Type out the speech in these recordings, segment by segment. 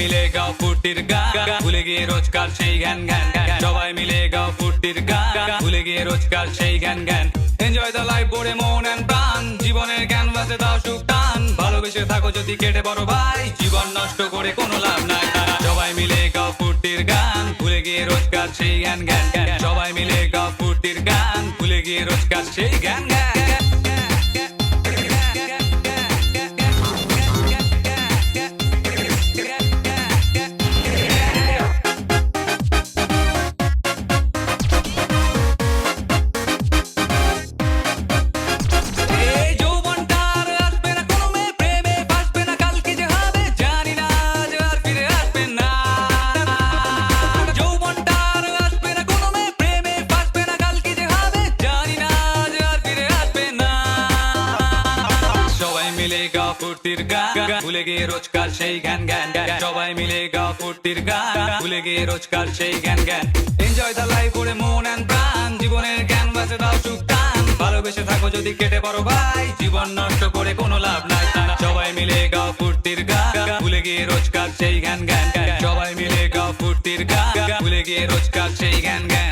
মিলে গাও ফুর্তির গান, ভুলে গিয়ে রোজকার সেই জ্ঞান জ্ঞান জ্ঞান। সবাই মিলে গাও ফুর্তির গান, ভুলে গিয়ে রোজকার সেই জ্ঞান জ্ঞান। এনজয় দ্য লাইফ ভরে মন এন্ড প্রাণ, জীবনের ক্যানভাসে দাও সুখ টান। ভালোবেসে থাকো যদি কেটে বড় ভাই, জীবন নষ্ট করে কোনো লাভ নাই। সবাই মিলে গাও ফুর্তির গান, ভুলে গিয়ে রোজকার সেই জ্ঞান জ্ঞান জ্ঞান। সবাই মিলে গাও ফুর্তির গান, ভুলে গিয়ে রোজকার সেই জ্ঞান জ্ঞান। ফুর্তির গান, ভুলে গিয়ে রোজকার সেই জ্ঞান জ্ঞান জ্ঞান। সবাই মিলে গাও ফুর্তির গান, ভুলে গিয়ে রোজকার সেই জ্ঞান জ্ঞান। এনজয় দ্য লাইফ ভরে মন এন্ড প্রাণ, জীবনের ক্যানভাসে দাও সুখ টান। ভালোবেসে থাকো যদি কেটে বড় ভাই, জীবন নষ্ট করে কোনো লাভ নাই। সবাই মিলে গাও ফুর্তির গান, ভুলে গিয়ে রোজকার সেই জ্ঞান জ্ঞান জ্ঞান। সবাই মিলে গাও ফুর্তির গান, ভুলে গিয়ে রোজকার সেই জ্ঞান জ্ঞান।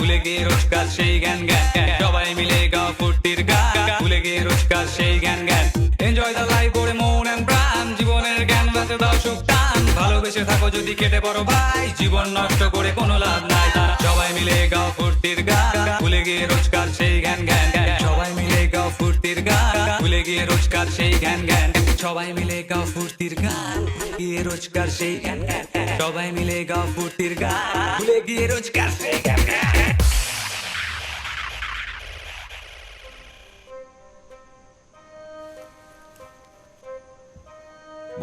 ভুলে গিয়ে রোজকার সেই জ্ঞান জ্ঞান। সবাই মিলে গাও ফুর্তির গান, ভুলে গিয়ে রোজকার সেই জ্ঞান জ্ঞান। এনজয় দ্য লাইফ ভরে মন এন্ড প্রাণ, জীবনের ক্যানভাসে দাও সুখ টান। ভালোবেসে থাকো যদি কেটে বড় ভাই, জীবন নষ্ট করে কোনো লাভ নাই। সবাই মিলে গাও ফুর্তির গান, ভুলে গিয়ে রোজকার সেই জ্ঞান জ্ঞান জ্ঞান। সবাই মিলে গাও ফুর্তির গান, ভুলে গিয়ে রোজকার সেই জ্ঞান জ্ঞান। সবাই মিলে গাও ফুর্তির গান, গিয়ে রোজকার সেই জ্ঞান জ্ঞান। সবাই মিলে গাও ফুর্তির গান, ভুলে গিয়ে রোজকার সেই জ্ঞান জ্ঞান।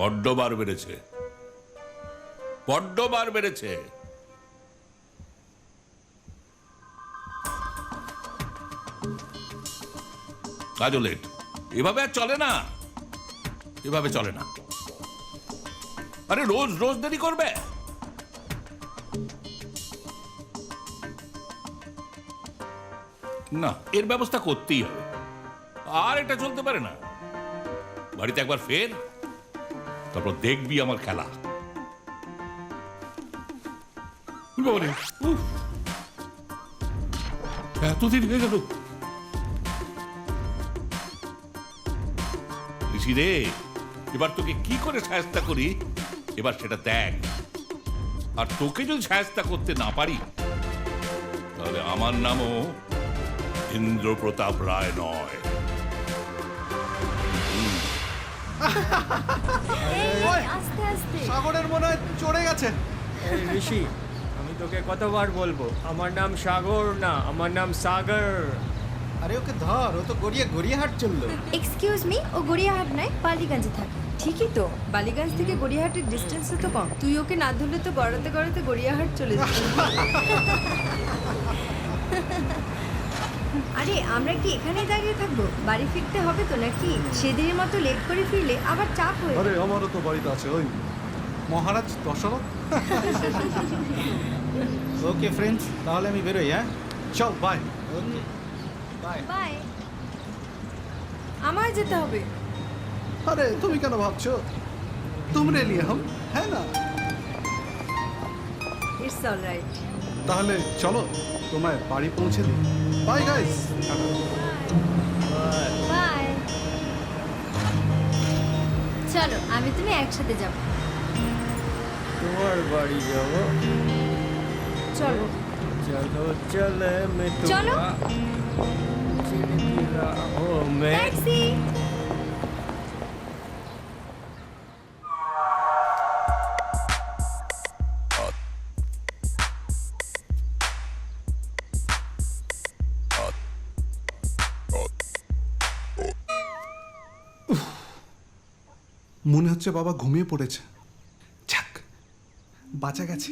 বড্ড বার বেড়েছে, বড্ড বার বেড়েছে। কাজলেট এভাবে আর চলে না, এভাবে চলে না। আরে রোজ রোজ দেরি করবে? না, এর ব্যবস্থা করতেই হবে। আর এটা চলতে পারে না। বাড়িতে একবার ফের, তারপর দেখবি আমার খেলা। এতদিন হয়ে গেল। ঋষি রে, এবার তোকে কি করে সাহায্য করি, এবার সেটা দেখ। আর তোকে যদি সাহায্য করতে না পারি, তাহলে আমার নামও ইন্দ্রপ্রতাপ রায় নয়। সাগরের মনে হয় চড়ে গেছে। ঋষি, আমি তোকে কতবার বলবো, আমার নাম সাগর না, আমার নাম সাগর। আরে ওকে ধর, ও তো গড়িয়াহাট চললো। এক্সকিউজ মি, ও গড়িয়াহাট নয়, বালিগঞ্জে থাকে। ঠিকই তো, বালিগঞ্জ থেকে গড়িয়াহাটের ডিস্টেন্সও তো কম। তুই ওকে না ধরলে তো গড়াতে গড়াতে গড়িয়াহাট চলে যাবে। আরে আমরা কি এখানেই দাঁড়িয়ে থাকবো? বাড়ি ফিরতে হবে তো নাকি? সেদিনের মতো লেট করে ফিরলে আবার চাপ হয়ে যাবে। আরে আমারও তো বাড়িতে আছে ওই মহারাজ দশরথ। ওকে ফ্রেন্ডস, তাহলে আমি বেরোই। হ্যাঁ চল, বাই। Okay bye bye. আমার যেতে হবে। আরে তুমি কেন ভাবছো? তোমরে লিয়ে হাম, হ্যাঁ না? It's alright. তাহলে চলো, তোমায় বাড়ি পৌঁছে দিই। Bye guys. বাই। চলো, আমি তুমি একসাথে যাব। তোমার বাড়ি যাবো। চলো চলো চলে मैं চলো। ট্যাক্সি। মনে হচ্ছে বাবা ঘুমিয়ে পড়েছে। যাক, বাঁচা গেছে।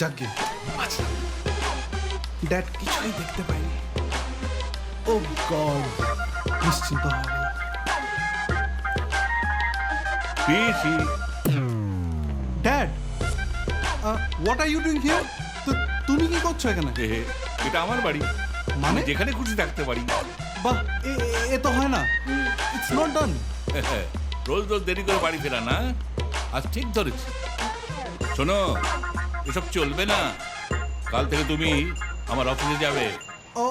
যাকে বাঁচলাম। ড্যাড কিছুই দেখতে পাইনি। ও গড, নিশ্চিন্ত হওয়া গেল। পিসি, dad, what are you doing here? তুমি কি করছো এখানে? এটা আমার বাড়ি, মানে? আমি যেখানে খুশি থাকতে পারি। বাহ, এ তো হয় না। It's not done. রোজ রোজ দেরি করে বাড়ি ফেরা না, আজ ঠিক ধরেছি। শোনো, এসব চলবে না। কাল থেকে তুমি আমার অফিসে যাবে। ও,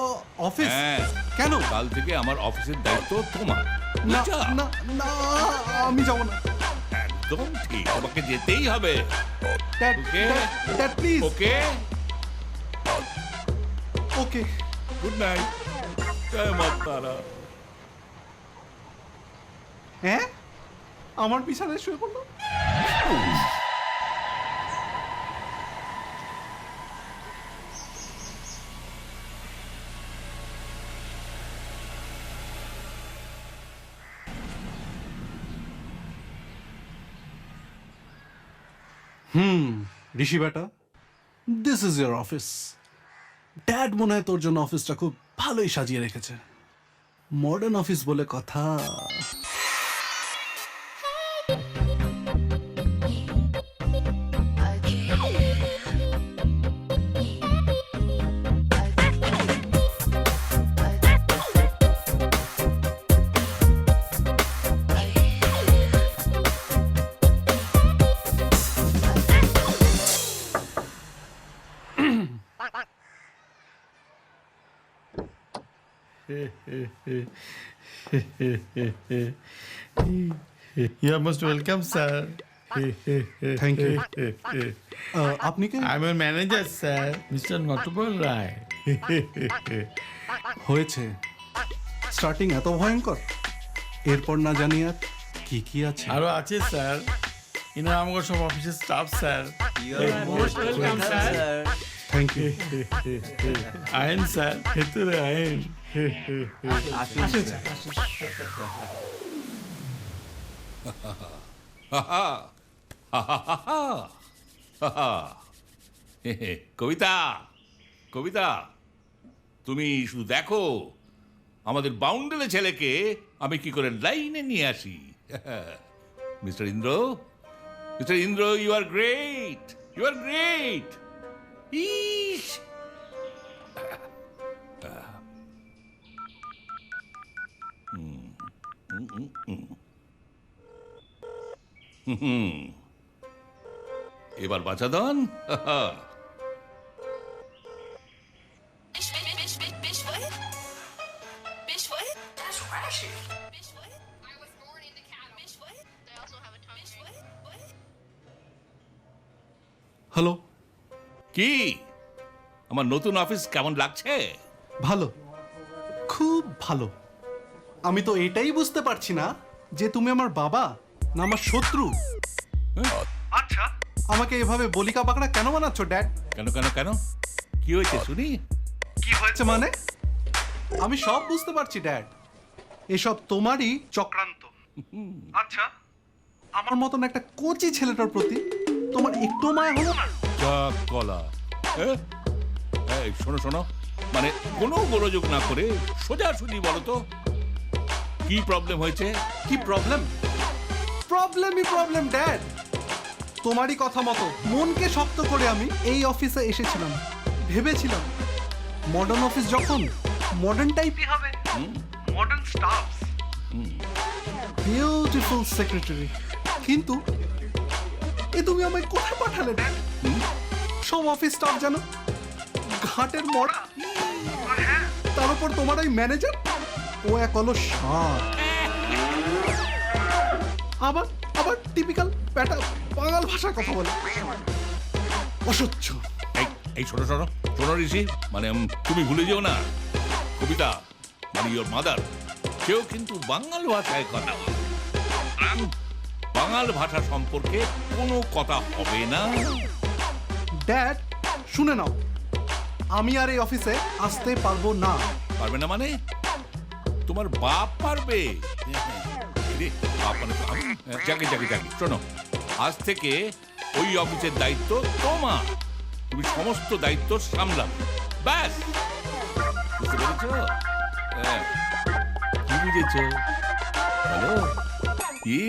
অফিস? হ্যাঁ। কেন? কাল থেকে আমার অফিসের দায়িত্ব তোমার। না বুঝছো? না না, আমি যাব না। একদম ঠিক, তোমাকে যেতেই হবে। Dad, Okay. Dad please. Okay, okay. Good night. জয় মা তারা। হ্যাঁ, আমার বিছানায় শুয়ে পড়লো। ঋষি বেটা, this is your office. Dad মনে হয় তোর জন্য অফিসটা খুব ভালোই সাজিয়ে রেখেছে। মডার্ন অফিস বলে কথা। You are most welcome, sir. Thank you. আপনি কে? I'm your manager, sir, Mr. Notable Rai. হয়েছে, স্টার্টিং এত ভয়ঙ্কর, এরপর না জানি আর কি কি আছে। আরো আছে স্যার, ইনারা আমার সব অফিসের staff sir. Most welcome sir. Thank you. আইন স্যার, ভেতরে আইন। কবিতা, কবিতা, তুমি শুধু দেখো আমাদের বাউন্ডেলে ছেলেকে আমি কি করে লাইনে নিয়ে আসি। Mister Indra, mister Indra, you are great, you are great. ইস, এবার বাঁচা দন। Bitch, what? Bitch, what? That's ratchet. Bitch, what? I was born in the cattle. Bitch, what? They also have a tongue. Bitch, what? What? Hello, কি আমার নতুন office কেমন লাগছে? ভালো, খুব ভালো। আমি তো এটাই বুঝতে পারছি না যে তুমি আমার বাবা না আমার শত্রু। আচ্ছা, আমাকে এভাবে বলিকা বাঁকড়া কেন বানাচ্ছ ড্যাড? কেন কেন কেন, কি হয়েছে শুনি? কি হয়েছে মানে? আমি সব বুঝতে পারছি ড্যাড, এসব তোমারই চক্রান্ত। আচ্ছা, আমার মতন একটা কোচি ছেলেটার প্রতি তোমার একটু মায়া হলো না? চাক কলা। এই শোনো শোনো, মানে কোনো গোলযোগ না করে সোজাসুজি বলো তো কি প্রবলেম হয়েছে? কি প্রবলেম? প্রবলেমই problem dad. তোমারই কথা মতো মনকে শক্ত করে আমি এই অফিসে এসেছিলাম। ভেবেছিলাম মডার্ন অফিস যখন মডার্ন টাইপই হবে, মডার্ন স্টাফ, বিউটিফুল সেক্রেটারি। কিন্তু এ তুমি আমায় কোথায় পাঠালে ড্যাড? সব অফিস স্টাফ জানো ঘাটের মরা, তার উপর তোমার ওই ম্যানেজার, ও এক হলো সাপ। আবার আবার টিপিক্যাল ব্যাটা বাঙাল ভাষায় কথা বলে, অসহ্য। এই এই শোনো শোনো শোনো ঋষি, মানে তুমি ভুলে যেও না, কবিতা মানে ইওর মাদার, কেউ কিন্তু বাঙাল ভাষায় কথা বলে। বাঙাল ভাষা সম্পর্কে কোনো কথা হবে না। ড্যাড শুনে নাও, আমি আর এই অফিসে আসতে পারবো না। পারবে না মানে? তোমার বাপ পারবে। রে, বাপ মানে তো আমি। যাকে যাকে যাকে শোনো, আজ থেকে ওই অফিসের দায়িত্ব তোমার। তুমি সমস্ত দায়িত্ব সামলাবে, ব্যাস। বুঝতে পেরেছো? হ্যাঁ। কি বুঝেছো? হ্যালো, কি?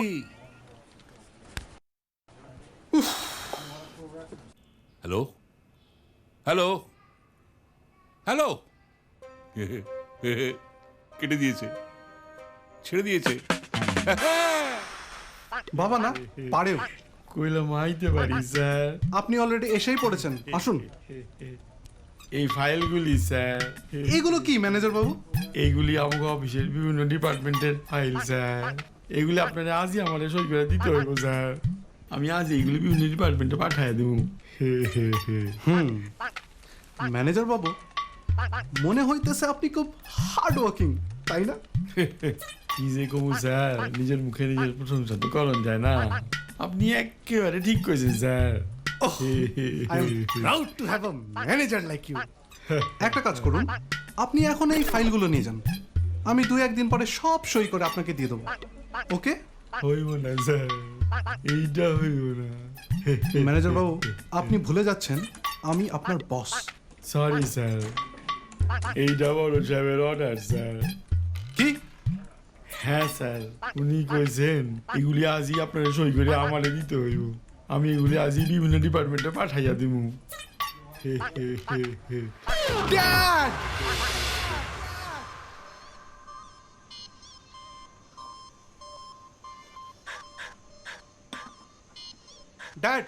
Hello, hello, hello. কেটে দিয়েছে, ছেড়ে দিয়েছে। বাবা না পারেও। কইলাম আইতে পারি স্যার। আপনি অলরেডি এসেই পড়েছেন, আসুন। এই ফাইলগুলি স্যার, এগুলো কি ম্যানেজার বাবু? এইগুলি আমাকে অফিসের বিভিন্ন ডিপার্টমেন্টের ফাইল স্যার। এগুলি আপনারা আজই আমার সই করে দিতে হইব স্যার। আমি আজ এইগুলি বিভিন্ন ডিপার্টমেন্টে পাঠাই দেবো। ম্যানেজার বাবু, মনে হইতেছে আপনি খুব হার্ড ওয়ার্কিং, তাই না? কি যে কমু স্যার, নিজের মুখে নিজের প্রশংসা তো করণ যায় না। আপনি একেবারে ঠিক কইছেন sir. I am proud to have a manager like you. একটা কাজ করুন, আপনি এখন এই ফাইলগুলো নিয়ে যান, আমি 2-1 দিন পরে সব সই করে আপনাকে দিয়ে দেবো। ওকে? হইব না স্যার, এইটা হইব না। ম্যানেজার বাবু, আপনি ভুলে যাচ্ছেন আমি আপনার বস। সরি স্যার, এইটা বড় সাহেবের অর্ডার স্যার। কি? হ্যাঁ স্যার, উনি কইছেন এগুলি আজই আপনারা সই করে আমারে দিতে হইব। আমি এগুলি আজই বিভিন্ন ডিপার্টমেন্টে পাঠাইয়া দিব। ড্যাড! ড্যাড,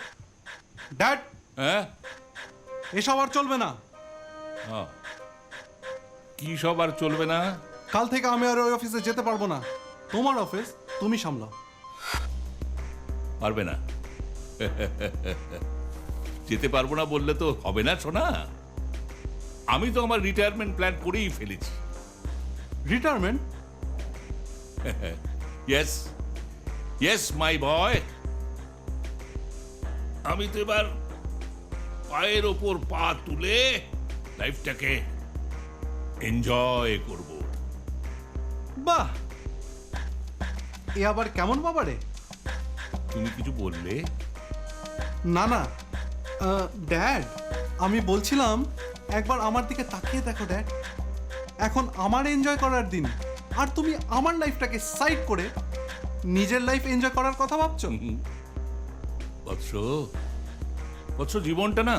ড্যাড, হ্যাঁ, এসব আর চলবে না। কি সব আর চলবে না? কাল থেকে আমি আর ওই অফিসে যেতে পারবো না। তোমার অফিস তুমি সামলাও। পারবে না? যেতে পারবো না বললে তো হবে না সোনা। আমি তো আমার রিটায়ারমেন্ট প্ল্যান করেই ফেলেছি। রিটায়ারমেন্ট? ইয়েস, ইয়েস মাই বয়। আমি তো এবার পায়ের ওপর পা তুলে লাইফটাকে এনজয় করব। বাহ, এ আবার কেমন বাবারে? তুমি কিছু বললে? না না ড্যাড, আমি বলছিলাম একবার আমার দিকে তাকিয়ে দেখো ড্যাড। এখন আমার এনজয় করার দিন, আর তুমি আমার লাইফটাকে সাইড করে নিজের লাইফ এনজয় করার কথা ভাবছো? বৎস, বৎস, জীবনটা না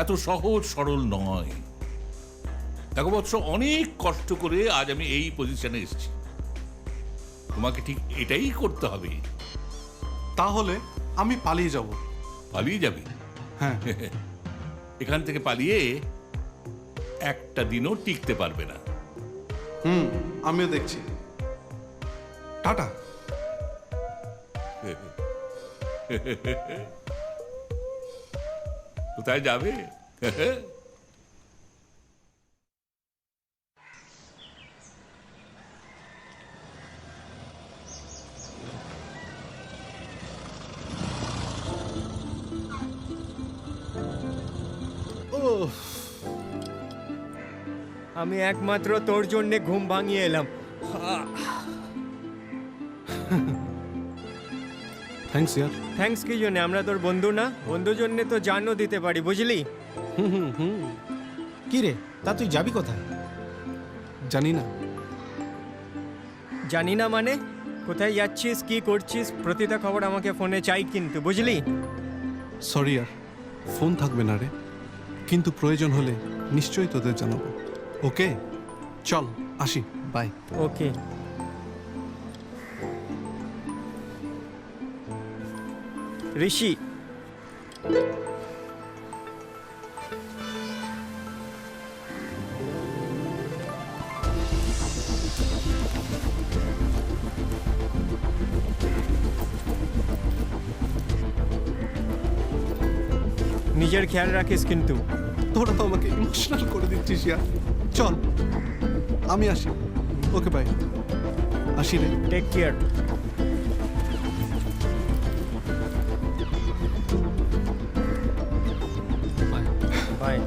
এত সহজ সরল নয়। দেখো বৎস, অনেক কষ্ট করে আজ আমি এই পজিশনে এসেছি। তোমাকে ঠিক এটাই করতে হবে। তাহলে আমি পালিয়ে যাব। পালিয়ে যাবে? হ্যাঁ। এখান থেকে পালিয়ে একটা দিনও টিকতে পারবে না। আমিও দেখছি। টাটা। কোথায় যাবে? আমি একমাত্র তোর জন্যে ঘুম ভাঙিয়ে এলাম। থ্যাঙ্কস ইয়ার। থ্যাঙ্কস কি জন্যে? আমরা তোর বন্ধু না? বন্ধুর জন্যে তো জানও দিতে পারি, বুঝলি? কি রে, তা তুই যাবি কোথায়? জানি না। জানি না মানে? কোথায় যাচ্ছিস, কি করছিস, প্রতিটা খবর আমাকে ফোনে চাই কিন্তু, বুঝলি? সরি ইয়ার, ফোন থাকবে না রে, কিন্তু প্রয়োজন হলে নিশ্চয়ই তোদের জানাবো। ওকে, চল আসি, বাই। ওকে। ঋষি, নিজের খেয়াল রাখিস কিন্তু। তোরা তো আমাকে ইমোশনাল করে দিচ্ছিস ইয়ার। চল আমি আসি। ওকে বাই, আসি রে। Take care. Bye.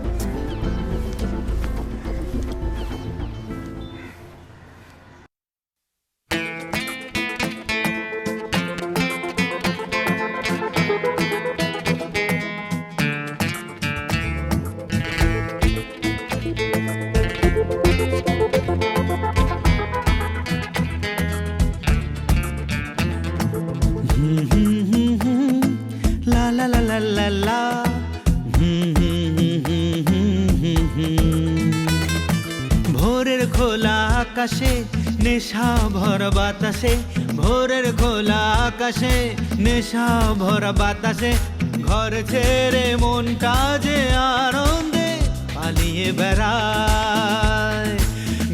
La la la la la la. ভোরের খোলা আকাশে নেশা ভরা বাতাসে, ভোরের খোলা আকাশে নেশা ভরা বাতাসে, ঘর ছেড়ে মনটা যে আনন্দে পালিয়ে বেড়ায়,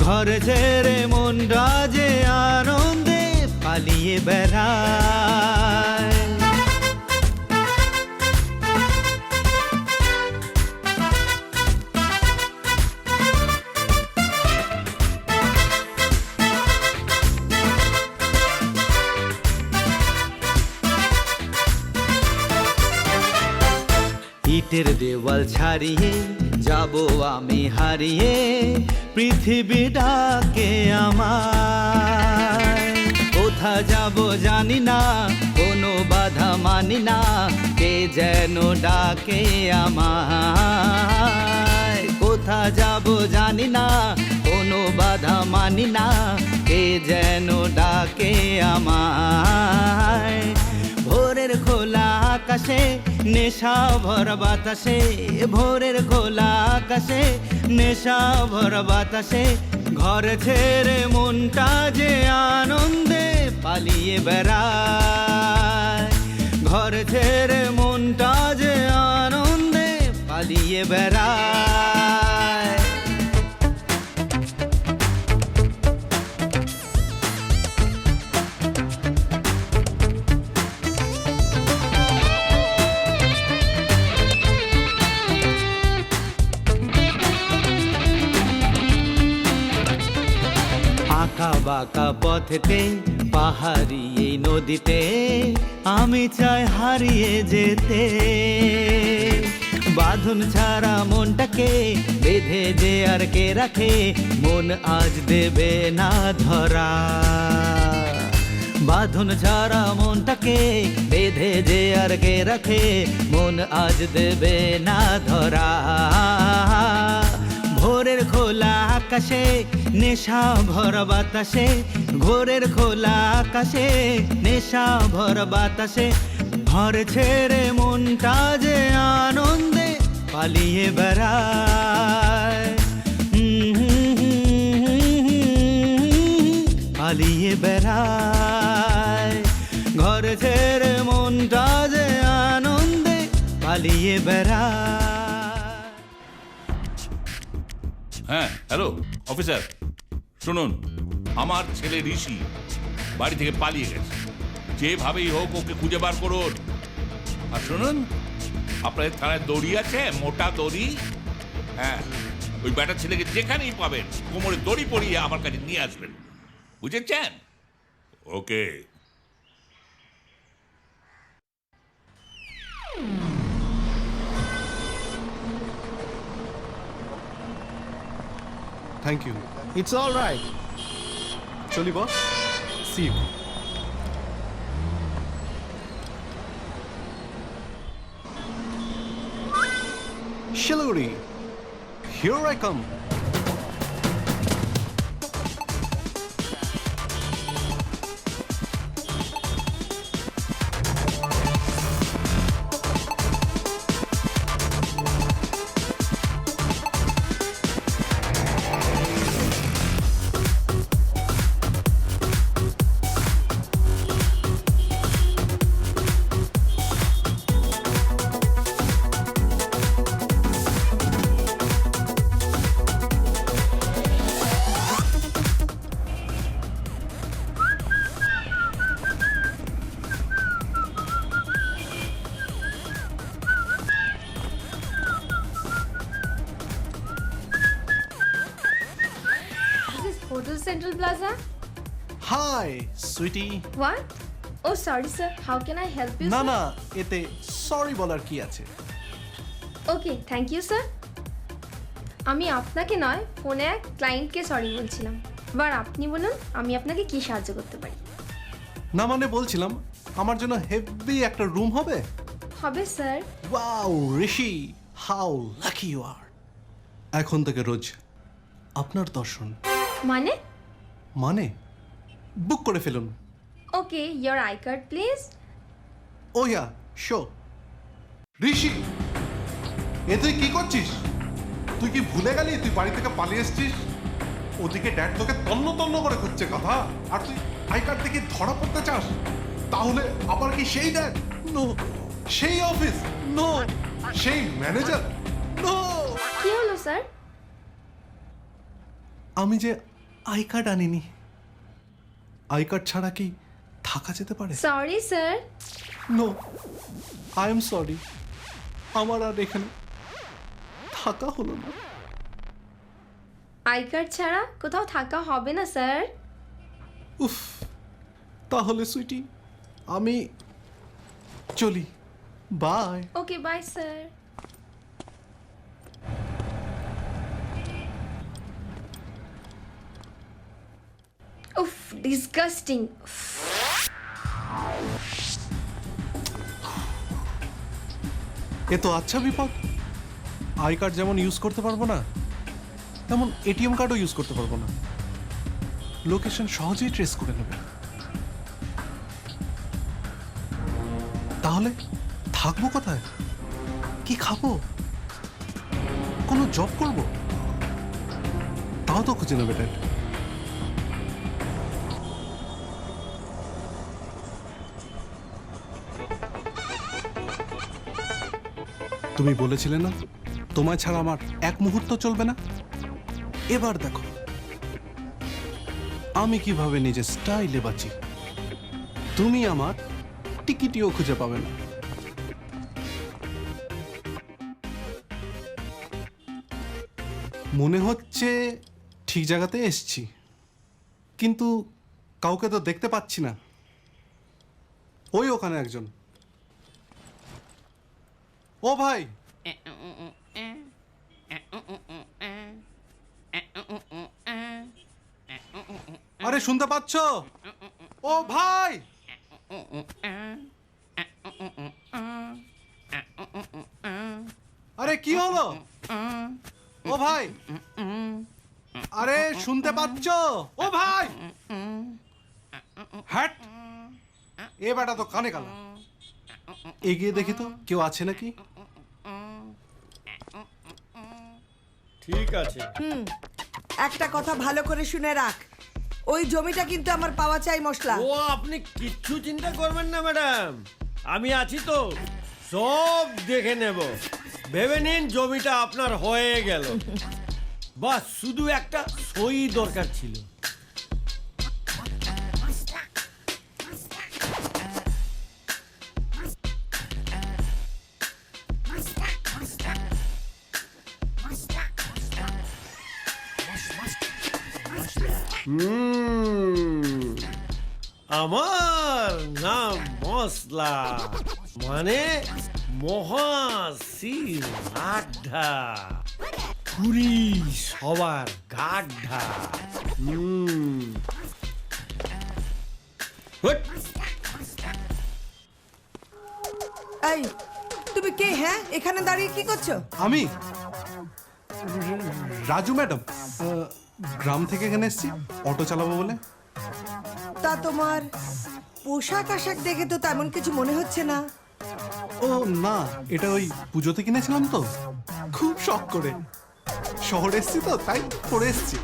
ঘর ছেড়ে মনটা যে আনন্দে পালিয়ে বেড়ায়। ইটের দেওয়াল ছাড়িয়ে যাব আমি হারিয়ে, পৃথিবী ডাকে আমায়, কোথা যাব জানি না, কোনো বাধা মানি না, কে যেন ডাকে আমায়, কোথা যাব জানি না, কোনো বাধা মানি না, কে যেন ডাকে আমায়। ভোরের খোলা আকাশে নেশা ভরা বাতাসে, ভোরের খোলা আকাশে নেশা ভরা বাতাসে, ঘর ছেড়ে মনটা যে আনন্দে পালিয়ে বেড়ায়, ঘর ছেড়ে মনটা যে আনন্দে পালিয়ে বেড়ায়। আঁকা বাঁকা পথেতে পাহাড়ি এই নদীতে আমি চাই হারিয়ে যেতে, বাঁধন ছাড়া মনটাকে বেঁধে যে আর কে রাখে, মন আজ দেবে না ধরা, বাঁধন ছাড়া মনটাকে বেঁধে যে আর কে রাখে, মন আজ দেবে না ধরা। ভোরের খোলা আকাশে নেশা ভরা বাতাসে, ভোরের খোলা আকাশে নেশা ভরা বাতাসে, ঘর ছেড়ে মনটা যে আনন্দে পালিয়ে বেড়ায়, পালিয়ে বেড়ায়, ঘর ছেড়ে মনটা যে আনন্দে পালিয়ে বেড়ায়। হ্যাঁ, হ্যালো অফিসার, শুনুন, আমার ছেলে ঋষি বাড়ি থেকে পালিয়ে গেছে, যেভাবেই হোক ওকে খুঁজে বার করুন। আর শুনুন, আপনাদের থানায় দড়ি আছে, মোটা দড়ি, হ্যাঁ, ওই ব্যাটার ছেলেকে যেখানেই পাবেন কোমরে দড়ি পরিয়ে আমার কাছে নিয়ে আসবেন, বুঝেছেন? Okay. Thank you, it's all right. চলি boss, see you. Siliguri, here I come. Hotel Central Plaza? Hi sweetie. What? Oh, sorry, sir. How can I help you, না sir? না, এতে সরি বলার কি আছে? Okay, thank you, sir. আমি আপনাকে নয়, ফোনে এক ক্লায়েন্টকে সরি বলছিলাম। এবার আপনি বলুন আমি আপনাকে কি সাহায্য করতে পারি। না মানে বলছিলাম আমার জন্য হেভি একটা রুম হবে। হবে sir. Wow Rishi, how lucky you are. এখন থেকে রোজ আপনার দর্শন। মানে? মানে বুক করে ফেলুন। Okay, your I card please. Oh yeah show. Rishi, এ তুই কি করছিস? তুই কি ভুলে গেলি তুই বাড়ি থেকে পালিয়ে এসছিস? ওদিকে ড্যাড তোকে তন্ন তন্ন করে খুঁজছে কথা, আর তুই আই কার্ড থেকে ধরা পড়তে চাস? তাহলে আবার কি সেই ড্যাড? নো। সেই অফিস? নো। সেই ম্যানেজার? নো। কি হলো স্যার? আমি যে আই কার্ড আনিনি। আই কার্ড ছাড়া কি থাকা যেতে পারে? Sorry sir. No, I am sorry. আমার আর এখানে থাকা হলো না। আই কার্ড ছাড়া কোথাও থাকা হবে না স্যার। উফ, তাহলে সুইটি আমি চলি। বাই। Okay bye sir. উফ, ডিসগাস্টিং। এ তো আচ্ছা বিপদ। আই কার্ড যেমন ইউজ করতে পারবো না, তেমন এটিএম কার্ডও ইউজ করতে পারবো না। লোকেশন সহজেই ট্রেস করে নেবে। তাহলে থাকবো কোথায়? কি খাবো? কোনো জব করব? তাও তো খুঁজে নেবে ড্যাড। তুমি বলেছিলে না তোমায় ছাড়া আমার এক মুহূর্ত চলবে না? এবার দেখো আমি কিভাবে নিজের স্টাইলে বাঁচি। তুমি আমার টিকিটিও খুঁজে পাবে না। মনে হচ্ছে ঠিক জায়গাতে এসছি, কিন্তু কাউকে তো দেখতে পাচ্ছি না। ওই ওখানে একজন। ও ভাই, আরে শুনতে পাচ্ছ? ও ভাই, আরে কি হলো? ও ভাই, আরে শুনতে পাচ্ছ? ও ভাই, হ্যাট, এ বেটা তো কানে কালা। এগিয়ে দেখি তো কেউ আছে নাকি। ঠিক আছে। একটা কথা ভালো করে শুনে রাখ, ওই জমিটা কিন্তু আমার পাওয়া চাই মশলা। ও আপনি কিচ্ছু চিন্তা করবেন না ম্যাডাম, আমি আছি তো, সব দেখে নেব। ভেবে নিন জমিটা আপনার হয়ে গেল। বাস শুধু একটা সই দরকার ছিল। আমার নাম মশলা, মানে মহাশির আড্ডা, পুরি সবার গাড্ডা। এই তুমি কে? হ্যাঁ, এখানে দাঁড়িয়ে কি করছো? আমি রাজু ম্যাডাম, গ্রাম থেকে এখানে এসেছি অটো চালাবো বলে। তা তোমার পোশাক আশাক দেখে তো তেমন কিছু মনে হচ্ছে না। ও না, এটা ওই পুজোতে কিনেছিলাম তো, খুব শখ করে। শহরে এসেছি তো তাই পরে এসেছি।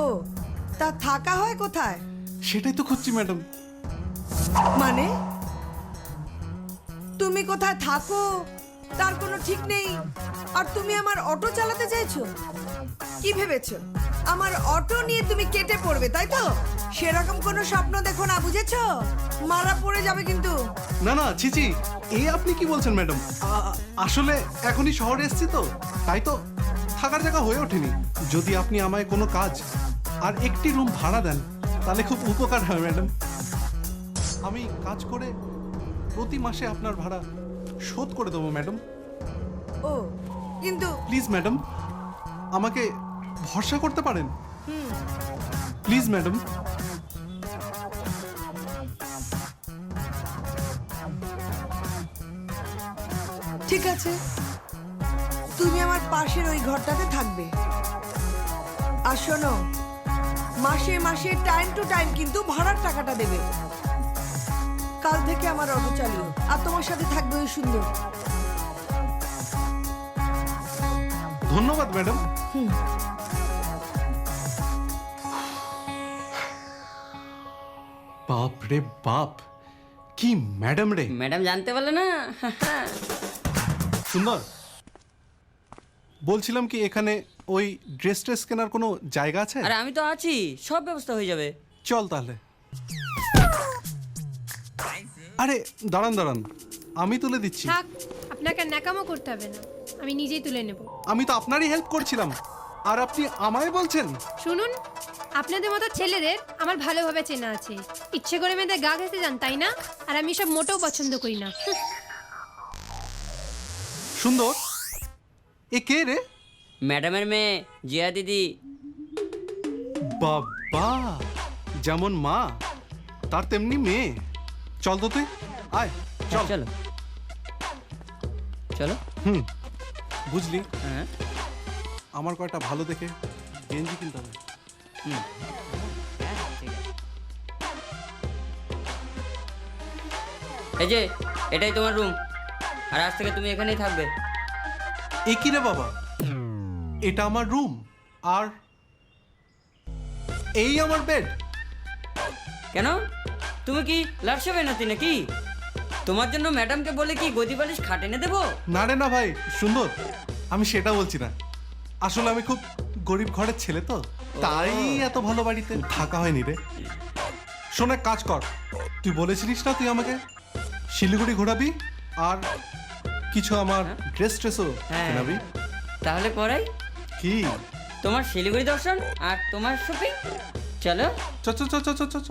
ও, তা থাকা হয় কোথায়? সেটাই তো খুঁজছি ম্যাডাম। মানে তুমি কোথায় থাকো তার কোনো ঠিক নেই, আর তুমি আমার অটো চালাতে চাইছো? কি ভেবেছো আমার অটো নিয়ে তুমি কেটে পড়বে, তাই তো? সেরকম কোনো স্বপ্ন দেখো না, বুঝেছো? মারা পড়ে যাবে কিন্তু। না না, ছিছি, এই আপনি কি বলছেন ম্যাডাম? আসলে এখনই শহরে এসেছি তো, তাই তো থাকার জায়গা হয়ে ওঠেনি। যদি আপনি আমায় কোনো কাজ আর একটি রুম ভাড়া দেন তাহলে খুব উপকার হয় ম্যাডাম। আমি কাজ করে প্রতি মাসে আপনার ভাড়া শোধ করে দেবো ম্যাডাম। ও, কিন্তু প্লিজ ম্যাডাম, আমাকে ভরসা করতে পারেন? Please madam. ঠিক আছে, তুমি আমার পাশের ওই ঘরটাতে থাকবে। আর শোনো, মাসে মাসে টাইম টু টাইম কিন্তু ভাড়ার টাকাটা দেবে। কাল থেকে আমার অটো চালিও, আর তোমার সাথে থাকবে ওই সুন্দর। ধন্যবাদ ম্যাডাম। বাপ রে বাপ, কি ম্যাডাম রে। ম্যাডাম জানতে পারলে না? সুন্দর, বলছিলাম কি এখানে ওই ড্রেস ট্রেস কেনার কোনো জায়গা আছে? আরে আমি তো আছি, সব ব্যবস্থা হয়ে যাবে। চল তাহলে। আরে দাঁড়ান দাঁড়ান, আমি তুলে দিচ্ছি। থাক, আপনাকে ন্যাকামো করতে হবে না, আমি নিজেই তুলে নেব। আমি তো আপনারই হেল্প করছিলাম, আর আপনি আমায় বলছেন? শুনুন, আপনাদের মতো ছেলেদের আমার ভালোভাবে চেনা আছে। ইচ্ছে করে মেয়েদের গা ঘেঁষতে যান, তাই না? আর আমি সব মোটেও পছন্দ করি না। সুন্দর, এ কে রে? ম্যাডামের মেয়ে জিয়া দিদি। বাবা, যেমন মা তার তেমনি মেয়ে। চল তো তুই, আয় চল। চলো চলো। বুঝলি, হ্যাঁ আমার কয়টা ভালো দেখে গেঞ্জি কিনতে হবে। ঠিক আছে। এই যে এটাই তোমার রুম, আর আজ থেকে তুমি এখানেই থাকবে। এ কি রে বাবা, এটা আমার রুম আর এই আমার বেড? কেন, তুমি কি লাটসাবে নাতি নাকি? তোমার জন্য ম্যাডামকে বলে কি গদি বালিশ খাট এনে দেবো? না রে না ভাই সুন্দর, আমি সেটা বলছি না। আসলে আমি খুব গরিব ঘরের ছেলে তো, তাই এত ভালো বাড়িতে থাকা হয়নি রে। শোন, এক কাজ কর, তুই বলেছিলিস না তুই আমাকে শিলিগুড়ি ঘোরাবি আর কিছু আমার ড্রেস ট্রেসও হ্যাঁ। কেনাবি। তাহলে করাই, কি? তোমার শিলিগুড়ি দর্শন আর তোমার শপিং। চলো। চ চ চ চ চ চ চ।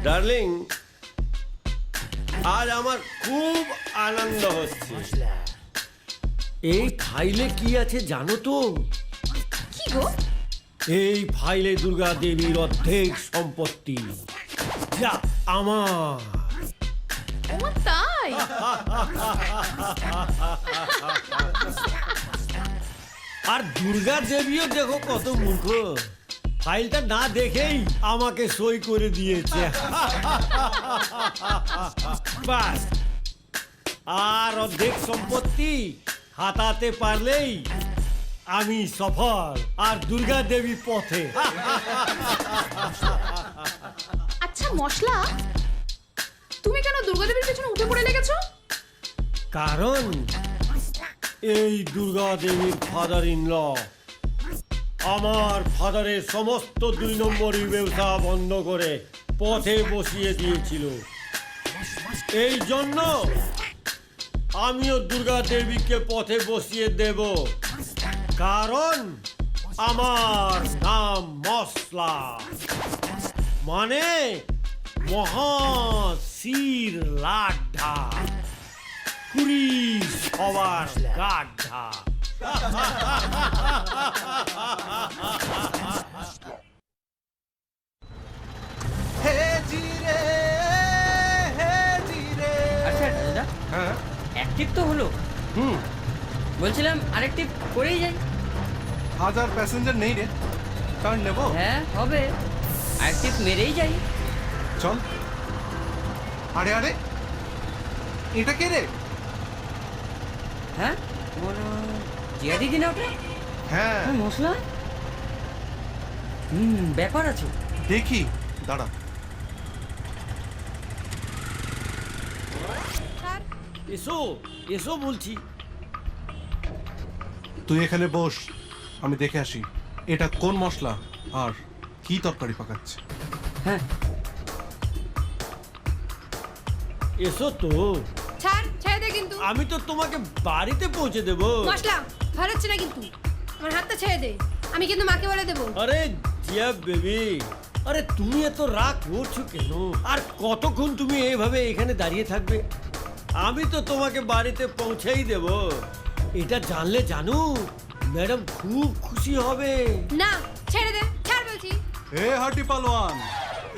ডার্লিং, আজ আমার খুব আনন্দ হচ্ছে। এই ফাইলে কি আছে জানো তো? কি গো? এই ফাইলে দুর্গা দেবীর অর্ধেক সম্পত্তি, যা আমার। ও তাই? আর দুর্গা দেবীও দেখো কত মূর্খ, ফাইলটা না দেখেই আমাকে সই করে দিয়েছে। বাস, আর অর্ধেক সম্পত্তি হাতাতে পারলেই আমি সফল, আর দুর্গা দেবী পথে। আচ্ছা মশলা, তুমি কেন দুর্গাদেবীর পেছনে উঠে পড়ে লেগেছো? কারণ এই দুর্গা দেবীর ফাদার ইন ল আমার ফাদারের সমস্ত 2 নম্বরই ব্যবসা বন্ধ করে পথে বসিয়ে দিয়েছিল। এই জন্য আমিও দুর্গা দেবীকে পথে বসিয়ে দেব, কারণ আমার নাম মশলা, মানে মহাশির লাড্ডা। পুরি সবার গাঢ়া। হে জিরে, হে জিরে। আচ্ছা দাদা, হ্যাঁ, অ্যাক্টিভ তো হলো, বলছিলাম আরেকটিভ করেই যাই। আজ আর প্যাসেঞ্জার নেই রে, টার্ন নেব। হ্যাঁ হবে, আরেকটিভ মেরেই যাই। চল। আরে আরে, এটা কে রে? হ্যাঁ মনে জিয়া দিদি না ওটা? হ্যাঁ, মশলা, ব্যাপার আছে। দেখি, দাঁড়া। এসো এসো বলছি। তুই এখানে বস, আমি দেখে আসি এটা কোন মশলা আর কি তরকারি পাকাচ্ছে। হ্যাঁ এসো তো, ছাড় ছেড়ে দে কিন্তু। আমি তো তোমাকে বাড়িতে পৌঁছে দেবো। মশলা ভালো হচ্ছে না কিন্তু, আমার হাতটা ছেড়ে দে, আমি কিন্তু মাকে বলে দেবো। আরে জিয়া বেবি, আরে তুমি এত রাগ করছো কেন? আর কতক্ষণ তুমি এইভাবে এখানে দাঁড়িয়ে থাকবে? আমি তো তোমাকে বাড়িতে পৌঁছেই দেব। এটা জানলে জানো ম্যাডাম খুব খুশি হবে। না ছেড়ে দে, ছাড় বলছি। এ হাটি পালোয়ান,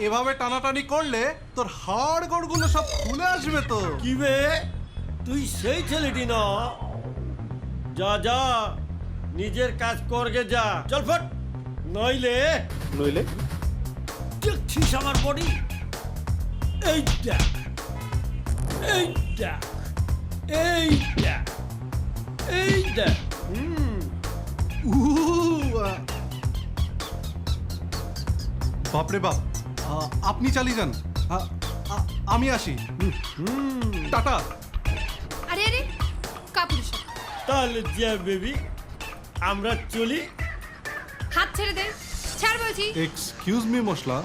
এভাবে টানাটানি করলে তোর হাড় গোড়গুলো সব খুলে আসবে তো। কি বে, তুই সেই ছেলেটি না? যা যা, নিজের কাজ করগে যা, চল ফট। নইলে নইলে দেখছিস আমার বডি, এই দেখ, এই দেখ, এই দেখ, এই দেখ। বাপরে বাপ, আপনি চালিয়ে যান, আমি আসি। টাটা। আরে আরে কাপুরুষ, তাহলে জিয়া বেবি আমরা চলি। হাত ছেড়ে দে, ছাড় বলছি। এক্সকিউজ মি মশলা,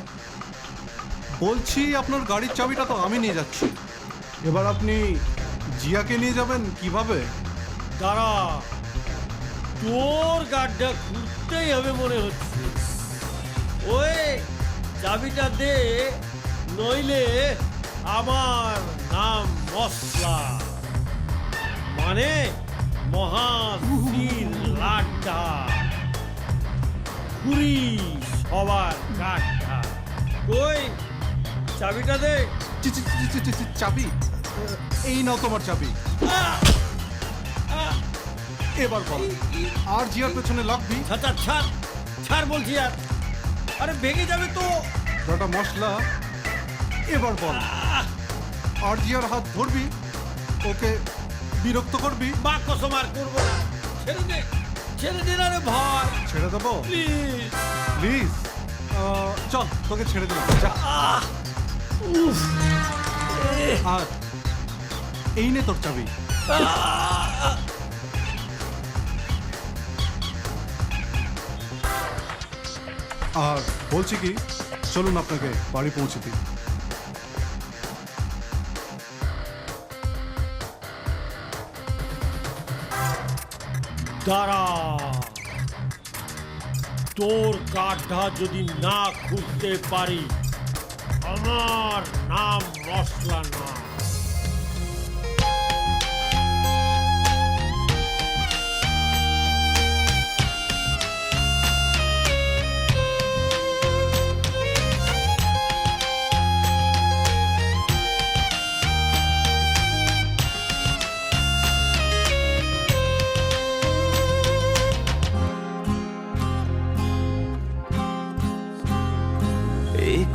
বলছি আপনার গাড়ির চাবিটা তো আমি নিয়ে যাচ্ছি, এবার আপনি জিয়াকে নিয়ে যাবেন কিভাবে? দাঁড়া, তোর গাড্ডা খুঁজতেই হবে মনে হচ্ছে। ওই চাবিটা দে, নইলে আমার নাম মশলা, মানে মহাশির লাড্ডা, পুরি সবার গাড্ডা। ওই চাবিটা দে। চাবি? এই নাও তোমার চাবি। এবার বল, আর জিয়ার পেছনে লাগবি? ছাড় ছাড় ছাড় বলছি। আর আরে ভেঙে যাবে তো। দাদা মশলা, এবার বল, আর জিয়ার হাত ধরবি, ওকে বিরক্ত করবি? মা কসম আর করবো না, ছেড়ে দে, ছেড়ে দে না রে ভাই, ছেড়ে দেবো? প্লিজ প্লিজ, চল তোকে ছেড়ে দিলাম, যা। আর এই নে তোর চাবি। আর বলছি কি, চলুন আপনাকে বাড়ি পৌঁছে দিই। দাঁড়া, তোর গাড্ডা যদি না খুঁজতে পারি, আমার নাম মশলা না।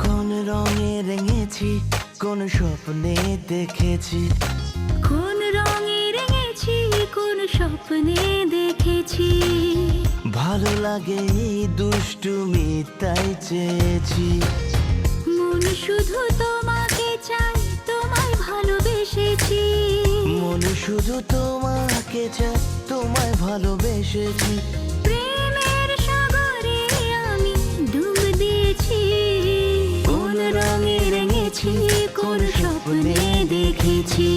কোন রঙে রেঙেছি, কোন স্বপ্নে দেখেছি, কোন রঙে রেঙেছি, কোন স্বপ্নে দেখেছি। ভালো লাগে এই দুষ্টুমি তাই চেয়েছি। মন শুধু তোমাকে চাই, তোমায় ভালোবেসেছি। মন শুধু তোমাকে চায়, তোমায় ভালোবেসেছি। প্রেমের সাগরে আমি ডুব দিয়েছি। কোন রঙে রেঙেছি, কোন স্বপ্নে দেখেছি।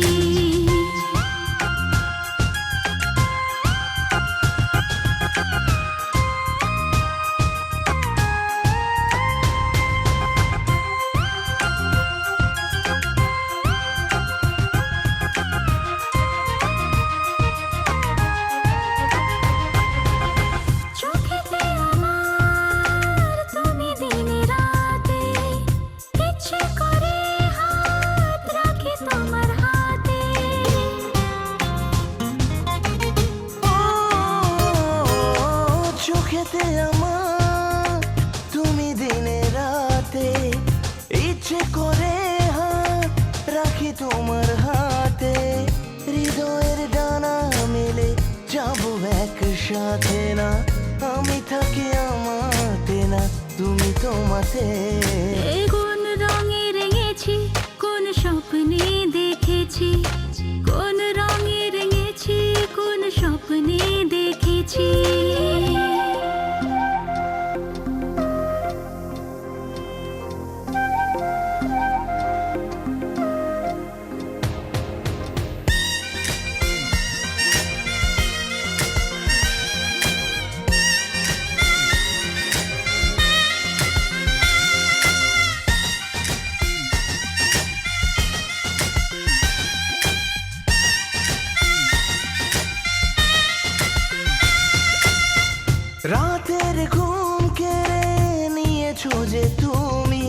সাথে না, আমি থাকি আমাতে না, তুমি তোমাতে। কোন রঙে রেঙেছি, কোন স্বপ্নে দেখেছি, কোন রঙে রেঙেছি, কোন স্বপ্নে দেখেছি। রাতের ঘুম কেড়ে নিয়েছো যে তুমি,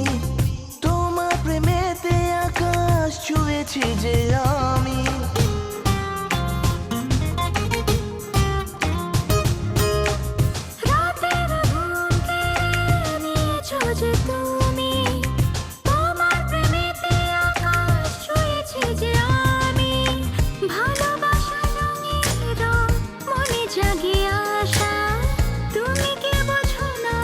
তোমার প্রেমেতে আকাশ ছুঁয়েছি যে আমি। রাতের ঘুম কেড়ে নিয়েছো যে তুমি, তোমার প্রেমেতে আকাশ ছুঁয়েছি যে আমি। ভালোবাসা রঙের রং, মনে জাগে আশা, তুমি কি বোঝো না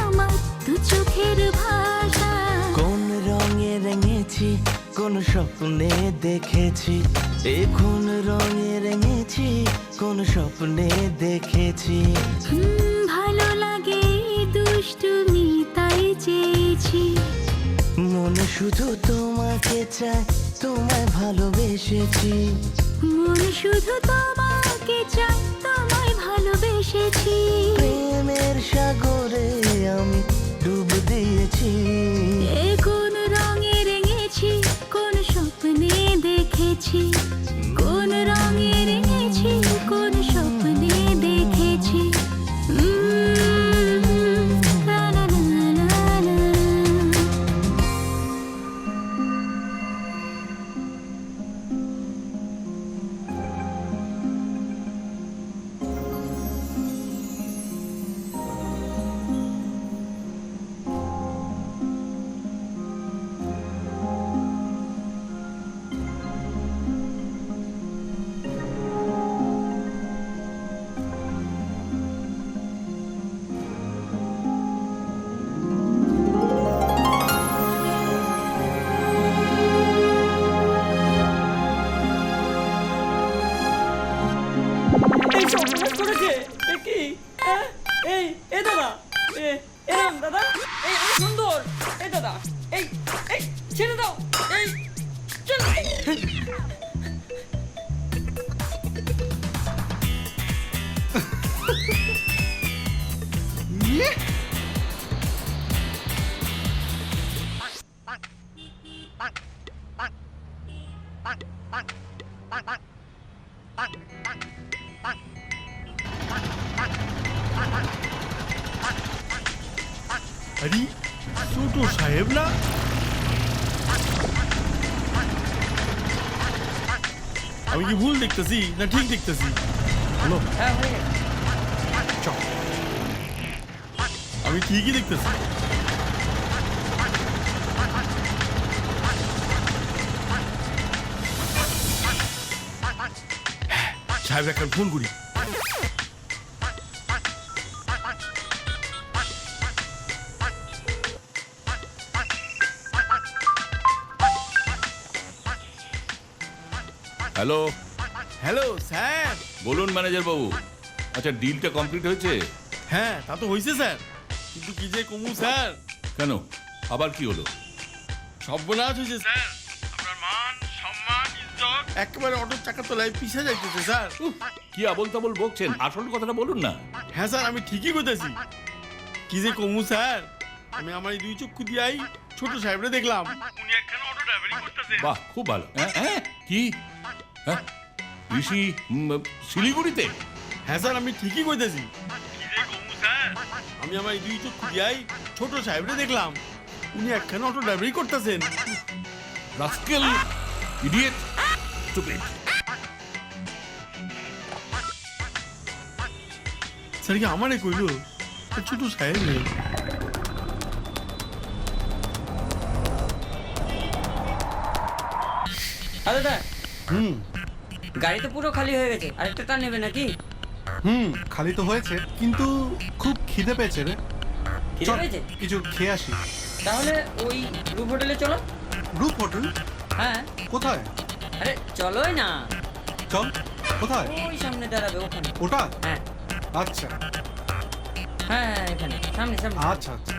আমার দু চোখের ভাষা। কোন রঙে রেঙেছি, কোন স্বপ্নে দেখেছি, কোন রঙে রেঙেছি, কোন স্বপ্নে দেখেছি। ভালো লাগে দুষ্টুমি তাই চেয়েছি, মনে শুধু তোমাকে চায়, তোমায় ভালোবেসেছি। মন শুধু তোমাকে চাই, তোমায় ভালোবেসেছি। প্রেমের সাগরে আমি ডুব দিয়েছি। কোন রঙে রেঙেছি, কোন স্বপ্নে দেখেছি, কোন রঙে রেঙেছি, কোন স্বপ্নে দেখেছি। লা লা লা লা লা। এই সর্বনাশ করেছে এ কি? এই এই দাদা, এরম দাদা, এই আমি সুন্দর, এই দাদা, এই এই ছেড়ে দাও, এই চল। ইয়ে! আরে ছোট সাহেব না? আমি কি ভুল দেখতেছি না ঠিক দেখতেছি? হ্যাঁ হয়ে গেছে। আমি ঠিকই দেখতেছি। সাহেব একটা ফোন করি। Hello, hello sir. বলুন ম্যানেজার বাবু। আচ্ছা, ডিলটা কমপ্লিট হয়েছে? হ্যাঁ তা তো হয়েছে স্যার, কিন্তু কি যে কমু স্যার। কেন, আবার কি হলো? সর্বনাশ হয়েছে স্যার। আপনার মান সম্মান ইজ্জত একেবারে অটোর চাকা তলায় পিছে যাইতেছে স্যার। কি আবল তাবল বকছেন? আসল কথাটা বলুন না। হ্যাঁ স্যার, আমি ঠিকই বলতেছি। কি যে কমু স্যার, আমি আমার এই দুই চক্ষু দিয়াই ছোট সাহেবরে দেখলাম, উনি একখানা অটো ড্রাইভারি করতেছে। বাহ, খুব ভালো। হ্যাঁ, কি? হ্যাঁ, ঋষি শিলিগুড়িতে? হ্যাঁ স্যার, আমি ঠিকই কইতেছি। কি যে কমু স্যার, আমি আমার এই দুই চক্ষু দিয়াই ছোট সাহেবরে দেখলাম, উনি একখানা অটো ড্রাইভারি করতেছেন। Rascal, idiot, stupid. স্যার কি আমারে কইলো? ছোট সাহেব রে। দাদা গাড়ি তো পুরো খালি হয়ে গেছে, আরেকটা টান নেবে নাকি? খালি তো হয়েছে, কিন্তু খুব খিদে পেয়েছে রে। খিদে চল, পেয়েছে? কিছু খেয়ে আসি। তাহলে ওই রূপ হোটেলে চলো। রূপ হোটেল? হ্যাঁ, কোথায়? আরে চলোই না, চল। কোথায়? ওই সামনে দাঁড়াবে ওখানে। ওটা? হ্যাঁ আচ্ছা হ্যাঁ হ্যাঁ, এখানে সামনে সামনে। আচ্ছা আচ্ছা,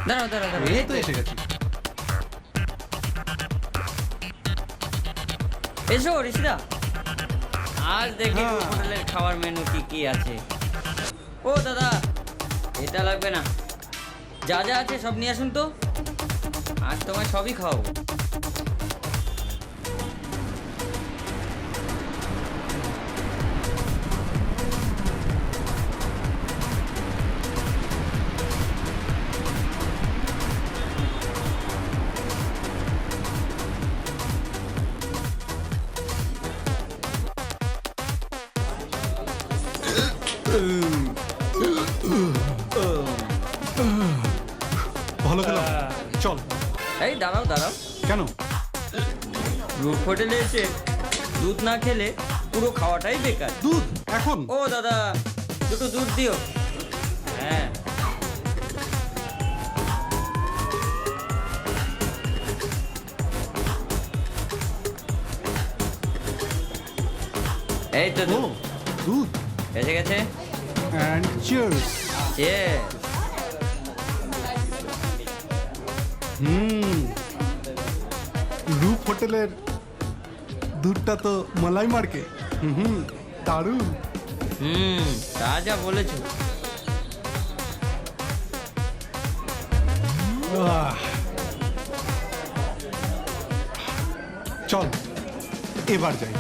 দাঁড়াও দাঁড়াও দাঁড়াও, এই তো এসে গেছি। এসো ঋষিদা, আজ দেখি হ্যাঁ। রূপ হোটেলের খাবার মেনু কি কি আছে। ও দাদা, এটা লাগবে না, যা যা আছে সব নিয়ে আসুন তো, আজ তোমায় সবই খাওয়াবো। ভালো খেলাম, চল। এই দাঁড়াও দাঁড়াও, কেন? রূপ হোটেলে এসে দুধ না খেলে পুরো খাওয়াটাই বেকার। দুধ এখন? ও দাদা, দুটো দুধ দিও। হ্যাঁ, এই তো ও দুধ দুধ। এসে গেছে। And cheers. Cheers. রূপ হোটেলের দুধটা তো মালাই মার্কে। দারুণ। তা যা বলেছো। আহ। চল এবার যাই।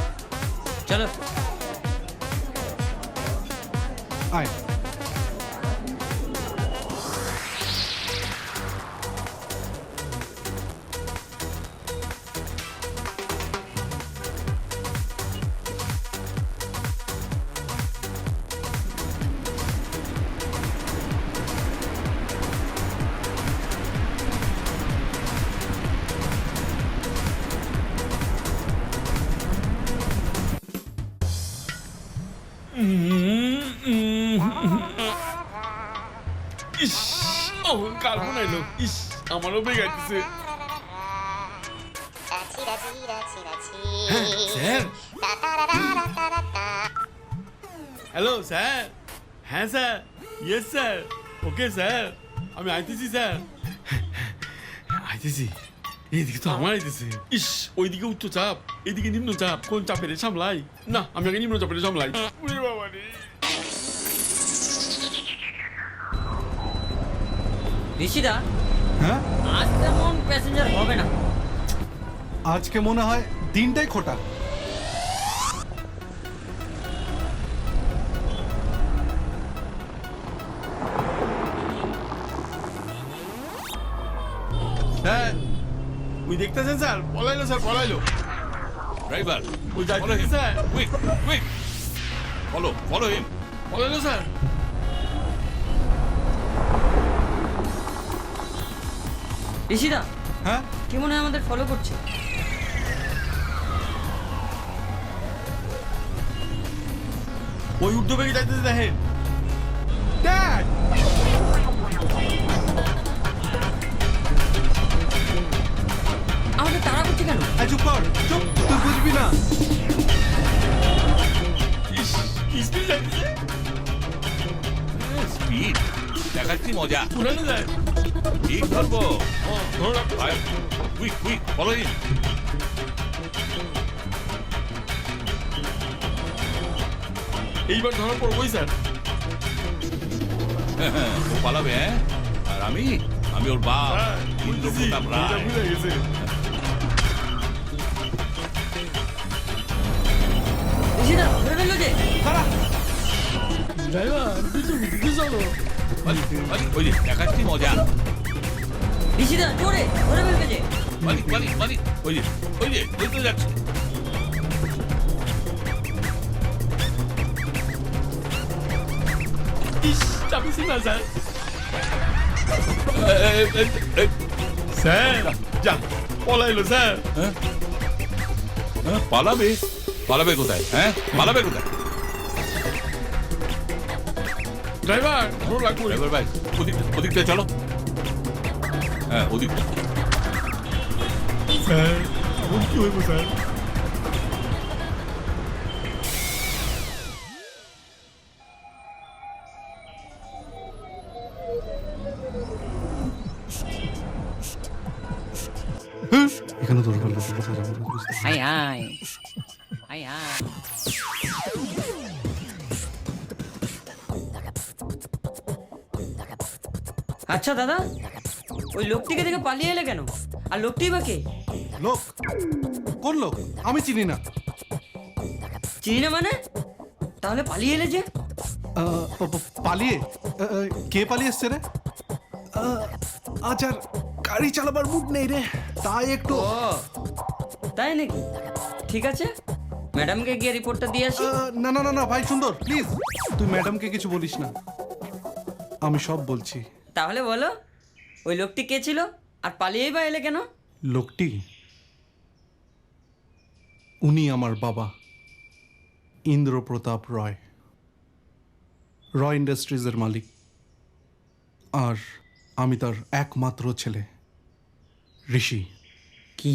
চলো। আয়। ইস, কার্বন আইলো। ইস, আমারও বেগাইতেছে। স্যার। Hello sir. হ্যাঁ sir, yes sir, okay sir, আমি আইতেছি স্যার, আইতেছি। এইদিকে তো আমার আইতেছে। ইস, ওইদিকে উচ্চ চাপ, এদিকে নিম্ন চাপ, কোন চাপের সামলাই? না, আমি আগে নিম্ন চাপের সামলাই। ওরে বাবা রে। ঋষিদা, হ্যাঁ, আজ তেমন প্যাসেঞ্জার হবে না। আজকে মনে হয় দিনটাই খোটা। স্যার, ওই দেখতেছেন স্যার, পলাইলো স্যার, পলাইলো। ড্রাইভার, ওই যাইতেছে sir, quick quick, follow him. পলাইলো স্যার। ঋষিদা, হ্যাঁ, কি মনে হয় আমাদের ফলো করছে? ওই উর্দু বেগে যাইতেছে দেখেন। ড্যাড। আমাদের তাড়া করছে কেন? চুপ কর, চুপ, তুই বুঝবি না। স্পিড যাইতেছে। স্পিড দেখাচ্ছি মজা। উড়ানো যায়। ঠিক ধরবো। ধরো রাখো স্যার। কুইক কুইক, ফলো হিম। এইবার ধরা পড়বই স্যার। ও পালাবে, হ্যাঁ? আর আমি ওর বাপ ইন্দ্র প্রতাপ রায়। ভুলে গেছে। ঋষিদা, ধরে ফেললো যে। ড্রাইভার, তুই চলো। ওই যে দেখাচ্ছি মজা। ঋষিদা, জোরে ধরে ফেলবে যে। মালিক ওই যে ওই তো যাচ্ছে। ইস, চাপিছি না স্যার। স্যার, যা, পলাইলো স্যার। পালাবে কোথায়? হ্যাঁ, পালাবে কোথায়? ড্রাইভার ভালো লাগবে ড্রাইভার ভাই ওদিকটা চলো। হ্যাঁ ওদিকটা। স্যার এখন কি হইব স্যার? এখানে তোর ভালো কথা যাবো বুঝতে হাই হাই হাই হাই আচ্ছা দাদা, ওই লোকটিকে দেখে পালিয়ে এলে কেন? আর লোকটি বা কে? লোক? কোন লোক? আমি চিনি না। চিনি না মানে? তাহলে পালিয়ে এলে যে? পালিয়ে? কে পালিয়ে এসছে রে? আজ আর গাড়ি চালাবার মুড নেই রে, তাই একটু ও তাই নাকি? ঠিক আছে, ম্যাডামকে গিয়ে রিপোর্টটা দিয়ে আসি। না না না না ভাই সুন্দর, প্লিজ তুই ম্যাডামকে কিছু বলিস না, আমি সব বলছি। তাহলে বলো, ওই লোকটি কে ছিল আর পালিয়েই বা এলে কেন? লোকটি, উনি আমার বাবা ইন্দ্রপ্রতাপ রয়, রয় ইন্ডাস্ট্রিজের মালিক, আর আমি তার একমাত্র ছেলে ঋষি। কি?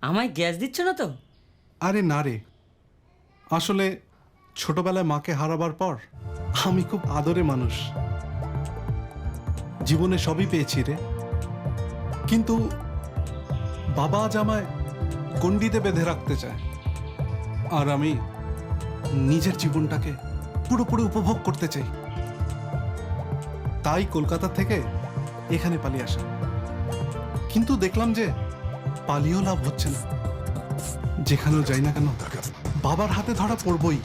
আমায় গ্যাস দিচ্ছ না তো? আরে না রে, আসলে ছোটবেলায় মাকে হারাবার পর আমি খুব আদরে মানুষ, জীবনে সবই পেয়েছি রে, কিন্তু বাবা আজ আমায় গণ্ডিতে বেঁধে রাখতে চায়, আর আমি নিজের জীবনটাকে পুরোপুরি উপভোগ করতে চাই, তাই কলকাতা থেকে এখানে পালিয়ে আসা। কিন্তু দেখলাম যে পালিয়েও লাভ হচ্ছে না, যেখানেও যাই না কেন বাবার হাতে ধরা পড়বই,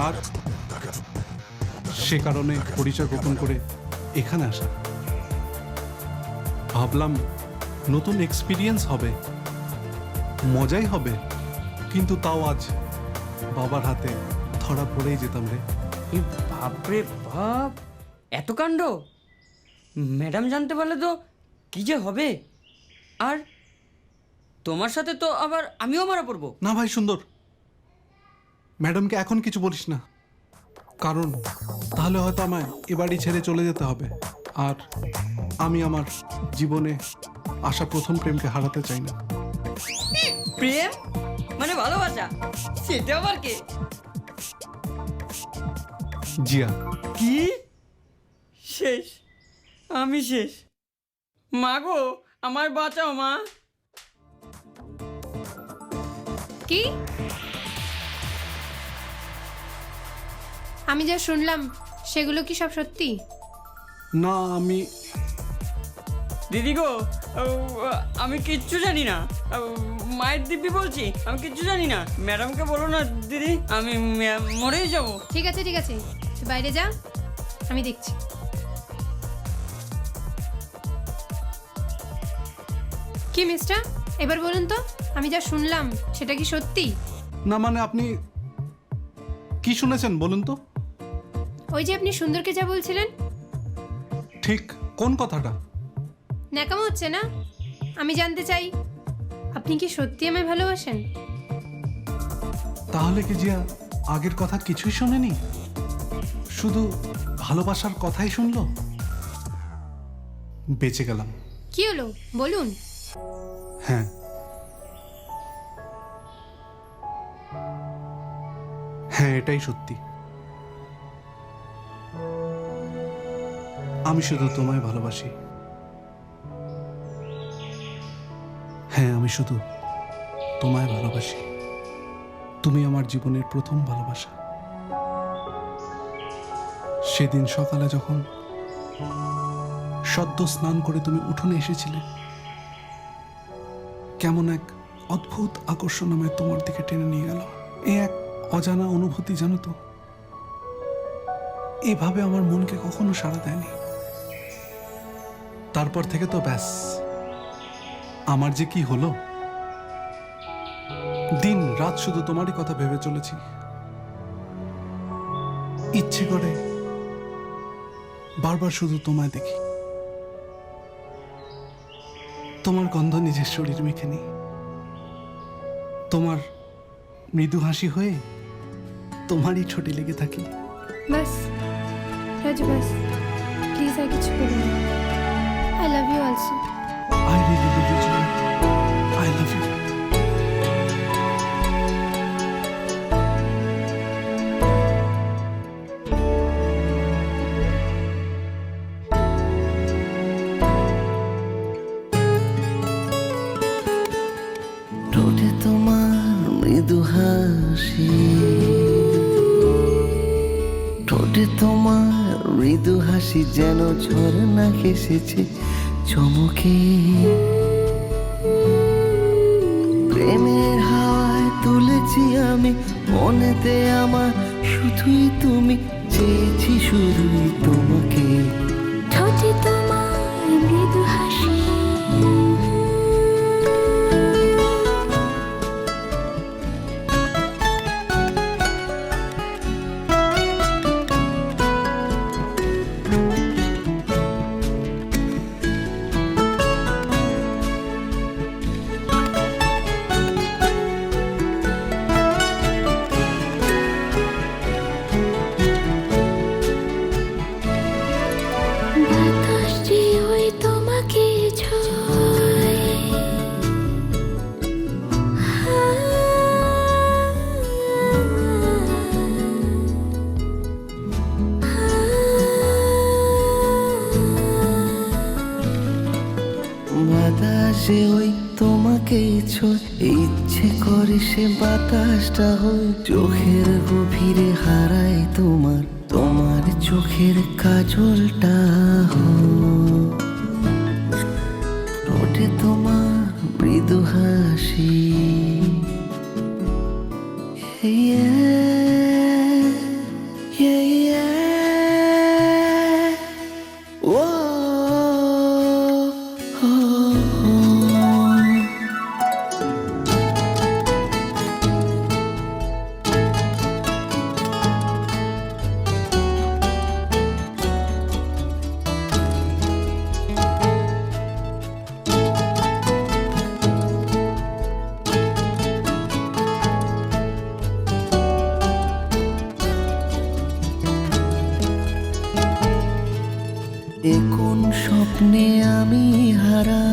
আর সে কারণে পরিচয় গোপন করে এখানে আসা। ভাবলাম নতুন এক্সপিরিয়েন্স হবে, মজাই হবে, কিন্তু তাও আজ বাবার হাতে ধরা পড়েই যেতাম রে। এই বাপরে বাপ, এত কাণ্ড! ম্যাডাম জানতে পারলে তো কি যে হবে। আর তোমার সাথে তো আবার আমিও মারা পড়বো। না ভাই সুন্দর, ম্যাডামকে এখন কিছু বলিস না, কারণ তাহলে হয়তো আমায় এ বাড়ি ছেড়ে চলে যেতে হবে, আর আমি আমার জীবনে আসা প্রথম প্রেমকে হারাতে চাই না। প্রেম মানে ভালোবাসা, সেটা আবার কে? জিয়া। কি? শেষ, আমি শেষ। মা গো, আমায় বাঁচাও মা। কি? আমি যা শুনলাম সেগুলো কি সব সত্যি? না আমি দিদি গো, আমি কিচ্ছু জানি না। মায়ের দিব্যি বলছি, আমি কিচ্ছু জানি না। ম্যাডামকে বলো না দিদি, আমি মরেই যাবো। ঠিক আছে ঠিক আছে, তুই বাইরে যা, আমি দেখছি। কি মিস্টার, এবার বলুন তো, আমি যা শুনলাম সেটা কি সত্যি? না মানে আপনি কি শুনেছেন বলুন তো? ওই যে আপনি সুন্দরকে যা বলছিলেন। ঠিক কোন কথাটা? ন্যাকামো হচ্ছে না? আমি জানতে চাই, আপনি কি সত্যি আমায় ভালোবাসেন? তাহলে কি জিয়া আগের কথা কিছুই শোনেনি, শুধু ভালোবাসার কথাই শুনলো? বেঁচে গেলাম। কি হলো বলুন। হ্যাঁ, হ্যাঁ এটাই সত্যি, আমি শুধু তোমায় ভালোবাসি। হ্যাঁ আমি শুধু তোমায় ভালোবাসি, তুমি আমার জীবনের প্রথম ভালোবাসা। সেদিন সকালে যখন সদ্য স্নান করে তুমি উঠোনে এসেছিলে, কেমন এক অদ্ভুত আকর্ষণ আমায় তোমার দিকে টেনে নিয়ে গেল। এ এক অজানা অনুভূতি, জানো তো, এভাবে আমার মনকে কখনো সাড়া দেয়নি। তারপর থেকে তো ব্যাস, আমার যে কি হলো, দিন রাত শুধু তোমারই কথা ভেবে চলেছি। ইচ্ছে করে বারবার শুধু তোমায় দেখি, তোমার গন্ধ নিজের শরীর মেখে নিই, তোমার মৃদু হাসি হয়ে তোমারই ঠোঁটে লেগে থাকি। বাস রাজু বাস প্লিজ আর কিছু বলো না I love you also I really love you Jiya, I love you. ঠোঁটে তোমার মৃদু হাসি, ঠোঁটে তোমার মৃদু হাসি যেন ঝর্ণা এসেছে চমকে। প্রেমের হাওয়ায় তুলেছি আমি মনেতে আমার, শুধুই তুমি চেয়েছি শুধুই তোমাকে। ঠোঁটে তোমার মৃদু হাসি, বাতাস যে ওই তোমাকে ছোঁয়, বাতাসে ওই তোমাকে ছোঁয়, ইচ্ছে করে সে বাতাসটা হয় চোখের গভীরে হারায় তোমার, তোমার চোখের কাজলটা হয়। ঠোঁটে তোমার মৃদু হাসি, এ কোন স্বপ্নে আমি হারা,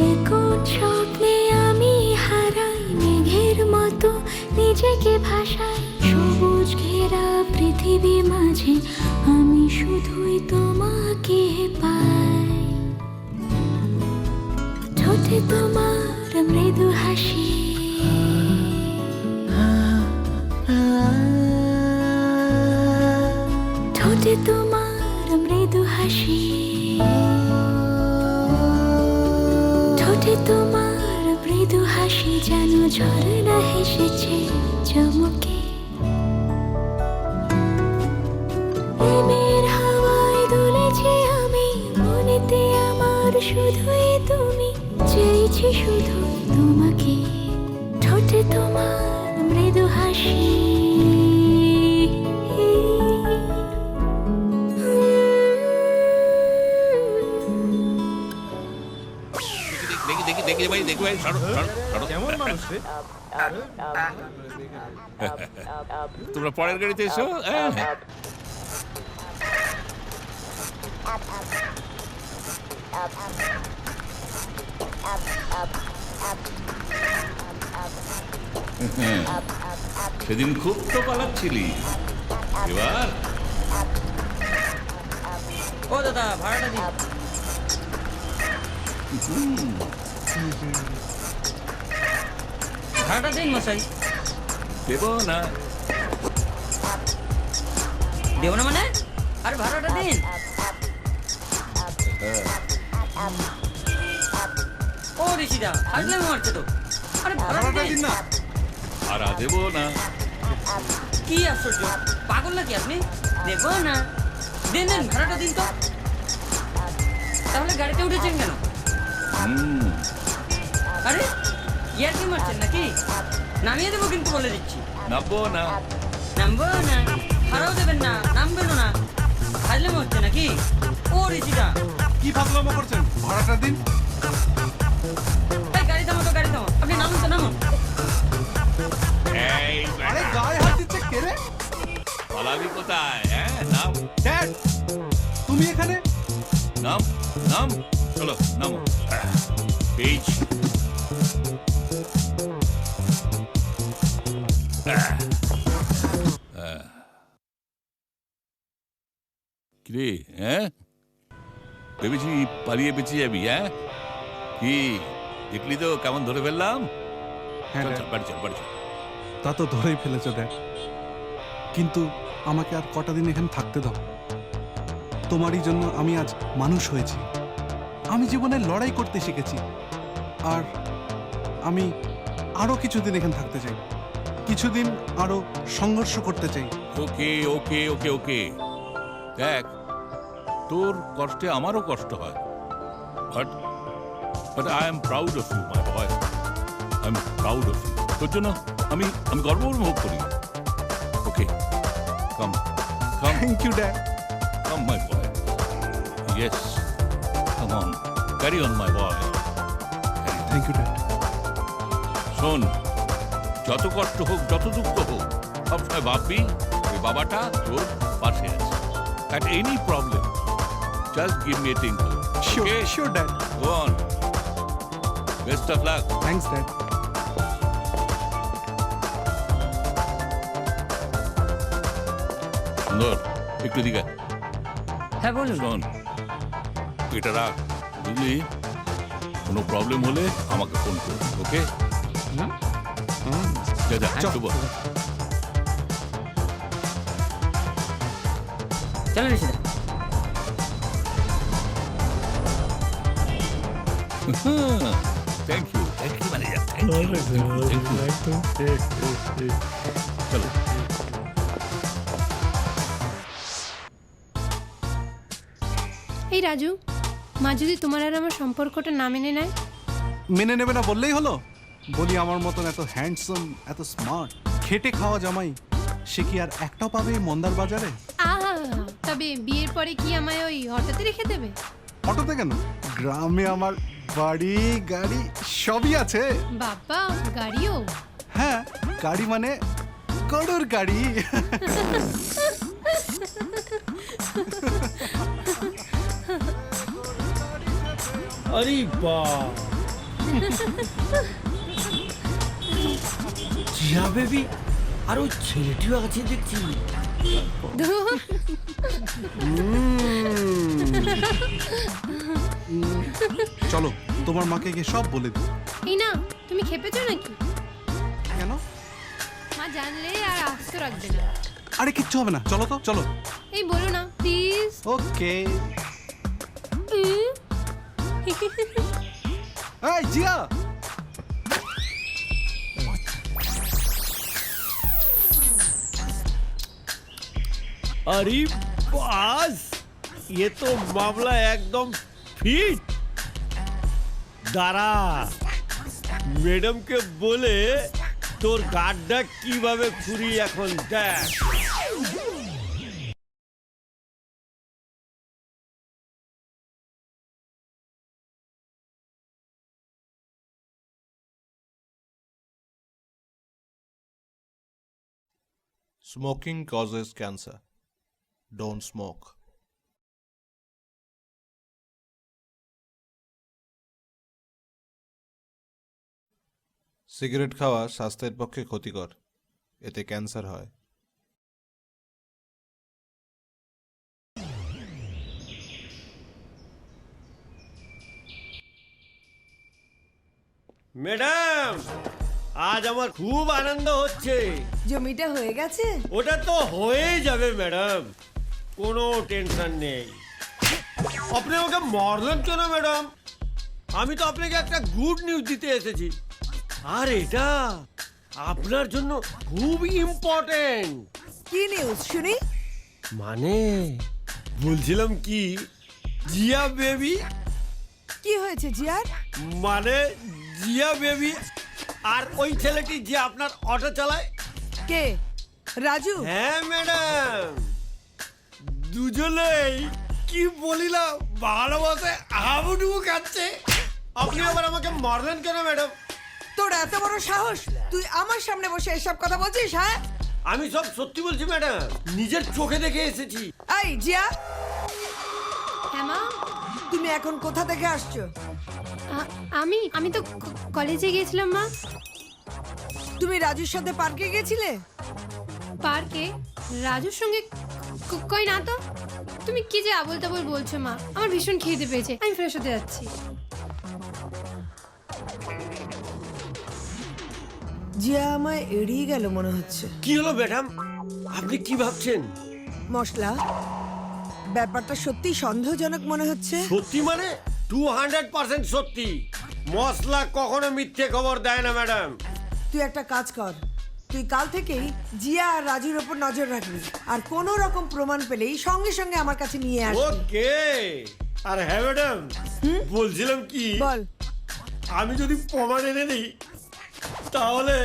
এ কোন স্বপ্নে আমি হারাই মেঘের মতো নিজেকে ভাসাই, সবুজ ঘেরা পৃথিবী মাঝে আমি শুধুই তোমাকে পাই। ঠোঁটে তোমার মৃদু হাসি, ঠোঁটে তোমার মৃদু হাসি, ঠোঁটে তোমার মৃদু হাসি যেন ঝর্ণা হেসেছে চমকে। প্রেমের হাওয়ায় দুলেছি আমি মনেতে আমার, শুধুই তুমি চেয়েছি শুধু তোমাকে। ঠোঁটে তোমার মৃদু হাসি, দেখি দেখি দেখি ভাই, দেখি ভাই, সরো সরো সরো। কেমন মানুষ রে তোমরা পরের গাড়িতে এসো। হ্যাঁ। সেদিন খুব তো পালাচ্ছিলি, এবার ও দাদা ভাড়াটা দিন। ভাড়াটা দিন মশাই। দেব না। দেব না মানে? আরে ভাড়াটা দিন। ও ঋষিদা আসলে মারছে তো। আরে ভাড়াটা দিন না। আর দেব না। কি আশ্চর্য, পাগল নাকি আপনি? দেব না। দিন দিন ভাড়াটা দিন তো। তাহলে গাড়িতে উঠেছেন কেন? আরে ইয়ার কি মারছেন নাকি? নামিয়ে দেবো কিন্তু বলে দিচ্ছি। নামবো না। নামবো না, ভাড়াও দেবেন না, নামবেন না। ফাজলামো হচ্ছে নাকি? ও ঋষিটা, কি ফাজলামো করছেন? ভাড়াটা দিন। এই গাড়ি থামো তো, গাড়ি থামো। আপনি নামুন তো, নামুন। এই আরে বেটা, গায়ে হাত দিচ্ছে কে রে? পালাবি কোথায়? হ্যাঁ, নাম ড্যাড, তুমি এখানে? নাম নাম, চলো নামো। পেয়েছি। কিরে, হ্যাঁ, ভেবেছি পালিয়ে বেঁচে যাবি? হ্যাঁ, কি দেখলি তো কেমন ধরে ফেললাম? হ্যাঁ চল ড্যাড, চল, বাড়ি চল, বাড়ি চল। তা তো ধরেই ফেলেছো ড্যাড, কিন্তু আমাকে আর কটা দিন এখানে থাকতে দাও। তোমারই জন্য আমি আজ মানুষ হয়েছি। আমি জীবনে লড়াই করতে শিখেছি। আর আমি আরো কিছুদিন এখানে থাকতে চাই, কিছুদিন আরো সংঘর্ষ করতে চাই। ওকে ওকে ওকে ওকে, দেখ তোর কষ্টে আমারও কষ্ট হয়, but but I am proud of you my boy, I am proud of you. তোর জন্য আমি আমি গর্ব অনুভব করি। Okay, come come thank you dad. Come my boy, yes, come on, carry on my boy. Thank you dad. শোন, যত কষ্ট হোক, যত দুঃখ হোক, সবসময় ভাববি ওই বাবাটা তোর পাশে আছে। At any problem, just give me a tinkle. Sure Okay? Sure dad. Go on. Best of luck. Thanks dad. সুন্দর, একটু দিকে হ্যাঁ বলুন। শোন, এটা রাখ, বুঝলি? কোনো প্রবলেম হলে আমাকে ফোন কর, ওকে? যা যা, চল। শুভ। চলো ঋষিদা। Thank you manager, thank you. চলো। এই রাজু, মা যদি তোমার আর আমার সম্পর্কটা না মেনে নেয়? মেনে নেবে না বললেই হলো? বলি আমার মতন এত হ্যান্ডসাম, এত স্মার্ট, খেটে খাওয়া জামাই, সে কি আর একটাও পাবে এই মন্দার বাজারে? আহা, তবে বিয়ের পরে কি আমায় ওই হঠাৎ রেখে দেবে? অটোতে কেন, গ্রামে আমার বাড়ি গাড়ি সবই আছে। বাবা, গাড়িও? হ্যাঁ, গাড়ি মানে গরুর গাড়ি। আরে বাহ, জিয়া বেবি, আর ওই ছেলেটিও আছে দেখছি। ধুর, চলো, তোমার মাকে গিয়ে সব বলে দিই। এই না, তুমি খেপেছো নাকি? কেন? মা জানলে আর আস্ত রাখবে না। আরে কিচ্ছু হবে না, চলো তো, চলো। এই বলো না প্লিজ। ওকে। এই জিয়া, अरे बस, ये तो मामला एकदम फिट। দাঁড়া, ম্যাডামকে বলে তোর গাড্ডা কিভাবে খুঁড়ি এখন দেখ। Smoking causes cancer. Don't smoke. Cigarette খাওয়া স্বাস্থ্যের পক্ষে ক্ষতিকর, এতে ক্যান্সার হয়। ম্যাডাম, আজ আমার খুব আনন্দ হচ্ছে। জমিটা হয়ে গেছে? ওটা তো হয়েই যাবে ম্যাডাম, কোনো টেনশন নেই। আপনি আমাকে মারলেন কেন ম্যাডাম? আমি তো আপনাকে একটা গুড নিউজ দিতে এসেছি, আর এটা আপনার জন্য খুব ইম্পর্টেন্ট। কি নিউজ শুনি? মানে বলছিলাম কি, জিয়া বেবি। কি হয়েছে জিয়ার? মানে জিয়া বেবি আর ওই ছেলেটি যে আপনার অটো চালায়। কে? রাজু? হ্যাঁ ম্যাডাম, দুজনেই কি বলিলাম ভালোবাসে হাবুডুবু খাচ্ছে। আপনি আবার আমাকে মারলেন কেন ম্যাডাম? তোর এত বড় সাহস, তুই আমার সামনে বসে এসব কথা বলছিস? হ্যাঁ, আমি সব সত্যি বলছি ম্যাডাম, নিজের চোখে দেখে এসেছি। এই জিয়া, হ্যাঁ মা, তুমি এখন কোথা থেকে আসছো? আমি তো কলেজে গিয়েছিলাম মা। তুমি রাজুর সাথে পার্কে গেছিলে? পার্কে? রাজুর সঙ্গে? কই না তো। তুমি কি যে আবল তাবল বলছো মা, আমার ভীষণ খিদে পেয়েছে, আমি ফ্রেশ হতে যাচ্ছি। জিয়া আমায় এড়িয়ে গেল মনে হচ্ছে। কি হলো ম্যাডাম, আপনি কি ভাবছেন? মশলা, ব্যাপারটা সত্যি সন্দেহজনক মনে হচ্ছে। সত্যি মানে 200% সত্যি। মশলা কখনো মিথ্যে খবর দেয় না ম্যাডাম। তুই একটা কাজ কর, তুই কাল থেকেই জিয়া আর রাজুর ওপর নজর রাখবি, আর কোনো রকম প্রমাণ পেলেই সঙ্গে সঙ্গে আমার কাছে নিয়ে আসবি। ওকে। আর হ্যাঁ ম্যাডাম, বলছিলাম কি, বল। আমি যদি প্রমাণ এনে দিই তাহলে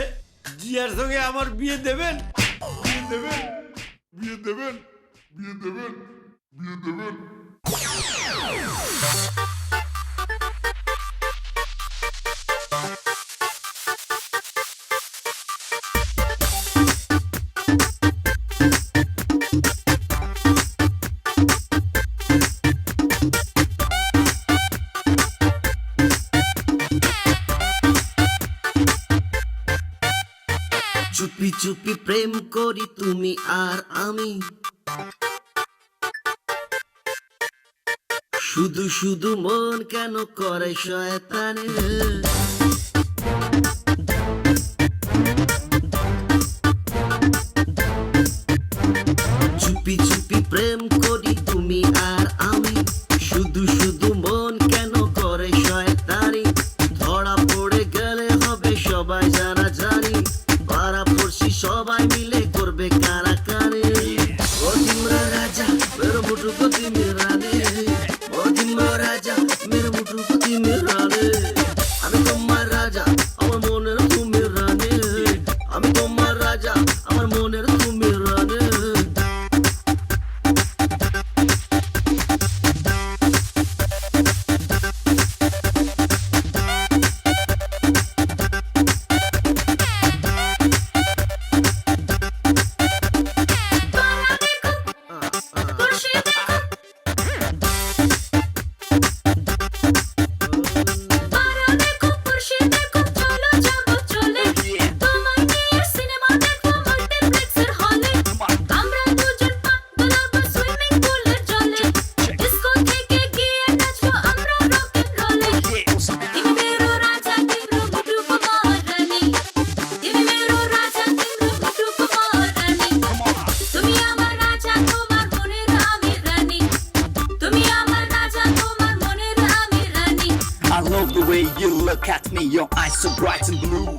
জিয়ার সঙ্গে আমার বিয়ে দেবেন? চুপি চুপি প্রেম করি তুমি আর আমি, শুধু শুধু মন কেন করে শয়তানি। চুপি চুপি প্রেম করি তুমি আর আমি, শুধু শুধু মন কেন করে শয়তানি। ধরা পড়ে গেলে হবে সবাই জানা জানি, পাড়া পড়শি সবাই মিলে করবে কারাকারি। ও দিমরা রাজা মেরে মুঠু গতি মেরানে, ও দিমরা রাজা মেরে মুঠু গতি মেরানে। আমি তোমার রাজা আমার মনের তুমি রানে, আমি তোমার রাজা আমার মনের তুমি রানে। Your eyes so bright and blue.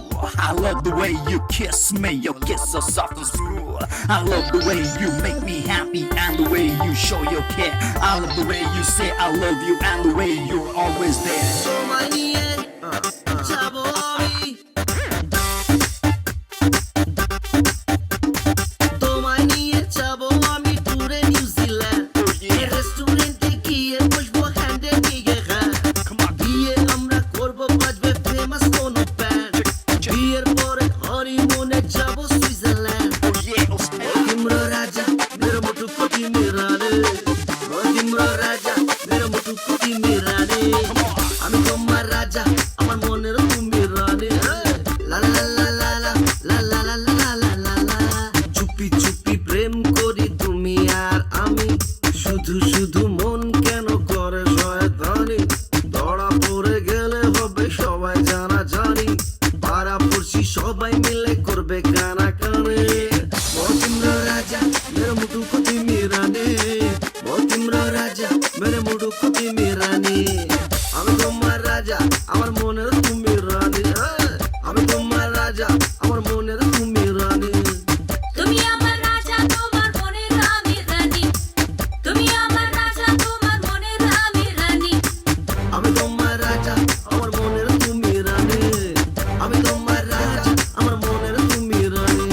I love the way you kiss me, your kiss so soft and smooth. I love the way you make me happy and the way you show your care. I love the way you say I love you and the way you're always there. তোমায় নিয়ে যাবো আমি, তোমায় নিয়ে যাবো আমি ট্যুরে New Zealand. রেস্টুরেন্টে গিয়ে বসবো হ্যান্ডে নিয়ে হ্যাঁ, গিয়ে আমরা করবো বাজবে ফেমাস কোনো ব্যান্ড। বিয়ের পরে হনিমুনে যাবো সুইজারল্যান্ড। ও দিমরা রাজা মেরে মুঠু কোটি মেরানে, ও দিমরা রাজা মেরে মুঠু কোটি মেরানে। আমি তোমার রাজা আমার মনের তুমি রানে। লা লা লা লা লা লা লা লা লা লা লা লা। চুপি চুপি প্রেম করি তুমি আর আমি, শুধু শুধু মন কেন করে শয়তানি। ধরা পড়ে গেলে হবে সবাই জানা জানি, পাড়া পড়শি সবাই মিলে করবে কানা কানে। ও দিমরা রাজা মেরে মুঠু কোটি মেরানে, ও দিমরা রাজা মেরে মুঠু কোটি মেরানে। আমি তোমার রাজা আমার মনের তুমি রানী, আমি তোমার রাজা আমার মনের তুমি রানী। তুমি আমার রাজা তোমার মনের আমি রানী, তুমি আমার রাজা তোমার মনের আমি রানী। আমি তোমার রাজা আমার মনের তুমি রানী, আমি তোমার রাজা আমার মনের তুমি রানী।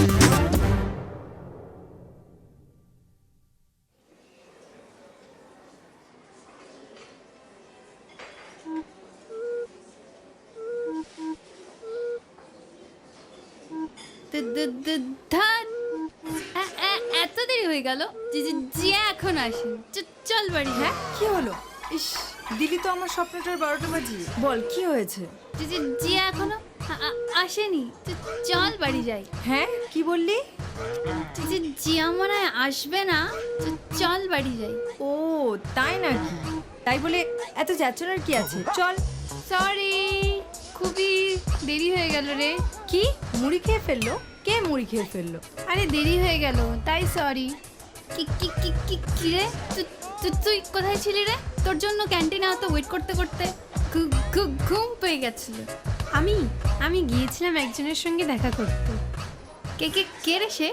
এত দেরি হয়ে গেল, জিয়া এখন আসেন। চল বাড়ি। হ্যাঁ কি হলো? ইস, দিলি তো আমার স্বপ্নটার 12টা বাজিয়ে। বল কি হয়েছে? জিয়া এখনো আসেনি, চল বাড়ি যাই। হ্যাঁ কি বললি? জিয়া মনে হয় আসবে না, চল বাড়ি যাই। ও তাই নাকি? তাই বলে এত যাচ্ছনার কি আছে? চল। সরি, খুবই দেরি হয়ে গেল রে। কি মুড়ি খেয়ে ফেললো? কে মুড়ি খেয়ে ফেললো? আরে দেরি হয়ে গেল তাই সরি। কি রে, তুই কোথায় ছিলি রে? তোর জন্য ক্যান্টিনে অত ওয়েট করতে করতে ঘুম পেয়ে গেছিল। আমি গিয়েছিলাম একজনের সঙ্গে দেখা করতে। কে রে সে?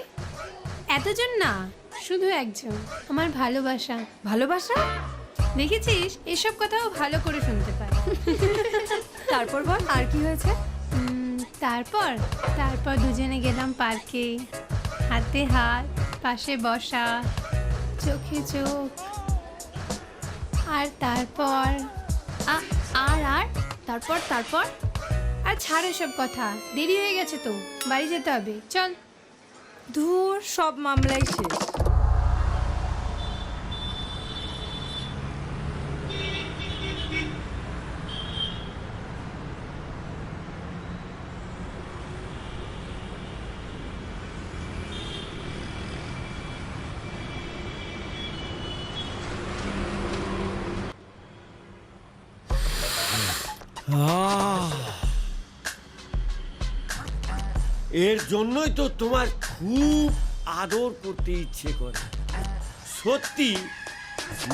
এতজন না, শুধু একজন। আমার ভালোবাসা। ভালোবাসা? দেখেছিস, এসব কথাও ভালো করে শুনতে পায়। তারপর বল, আর কি হয়েছে? তারপর দুজনে গেলাম পার্কে, হাতে হাত, পাশে বসা, চোখে চোখ। আর তারপর তারপর আর ছাড় এসব কথা, দেরি হয়ে গেছে তো, বাড়ি যেতে হবে, চল। ধুর, সব মামলাই শেষ। এর জন্যই তো তোমার খুব আদর করতে ইচ্ছে করে। সত্যি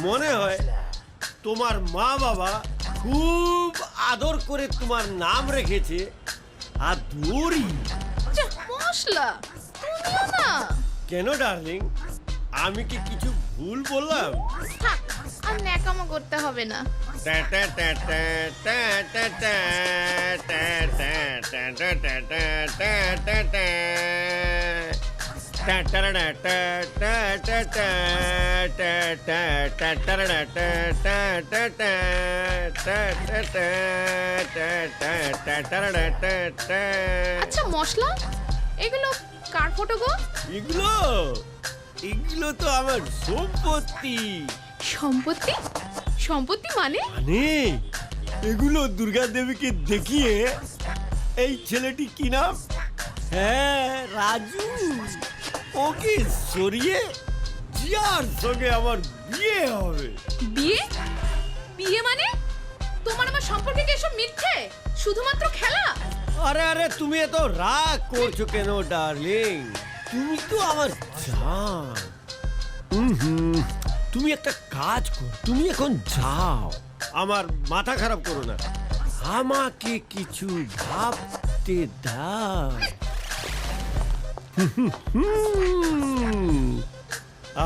মনে হয় তোমার মা বাবা খুব আদর করে তোমার নাম রেখেছে আদুরি। মশলা তুমিও না। কেন ডার্লিং, আমি কি কিছু ভুল বললাম? থাক, আর ন্যাকামো করতে হবে না। আচ্ছা মশলা, এগুলো কার ফটো গো? এগুলো তো আমার সম্পত্তি। সম্পত্তি? সম্পত্তি মানে? এগুলো দুর্গা দেবীকে দেখিয়ে এই ছেলেটি কি নাম? হ্যাঁ, রাজু। ওকে সরিয়ে জিয়ার সঙ্গে আমার বিয়ে হবে। বিয়ে? বিয়ে মানে? তোমার আমার সম্পর্কে কি এসব মিথ্যে? শুধুমাত্র খেলা? আরে তুমি এত রাগ করছো কেন ডার্লিং? তুমি তো আমার জান। তুমি একটা কাজ করো, তুমি এখন যাও। আমার মাথা খারাপ করো না, আমাকে কিছু ভাবতে দাও।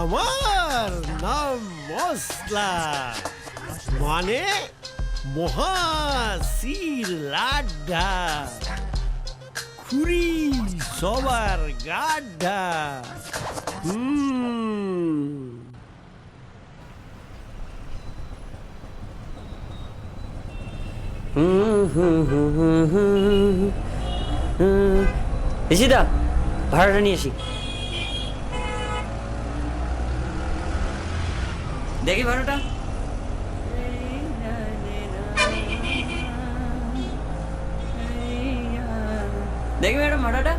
আমার নাম মশলা, মানে মহাশির লাড্ডা, খুরি সবার গাড্ডা। ঋষিদা, ভাড়াটা নিয়ে আসি। দেখি ভাড়াটা। দেখি ম্যাডাম ভাড়াটা।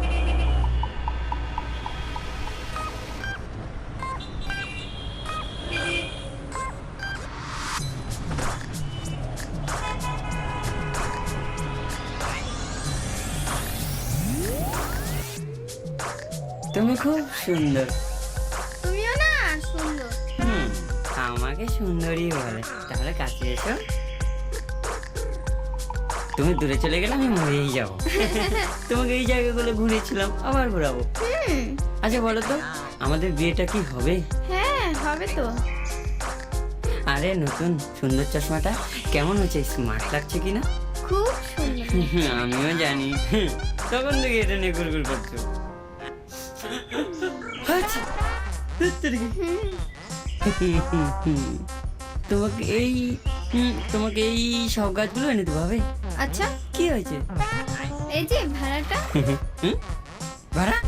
তুমি খুব সুন্দর। তুমিও না সুন্দর। আমাকে সুন্দরী বলে, তাহলে কাছে এসো। তুমি দূরে চলে গেলে আমি মরেই যাবো। তোমাকে এই জায়গাগুলো ঘুরেছিলাম, আবার ঘুরাবো। আচ্ছা বলো তো, আমাদের বিয়েটা কি হবে? হ্যাঁ হবে তো। আরে নতুন সুন্দর চশমাটা কেমন হচ্ছে, স্মার্ট লাগছে কিনা? খুব সুন্দর। আমিও জানি, তখন থেকে এটা নিয়ে গুড়গুড় করছো। তোমাকে এই সব গাছগুলো এনে দেবো হবে। আচ্ছা কি হয়েছে? এই যে ভাড়াটা। ভাড়া?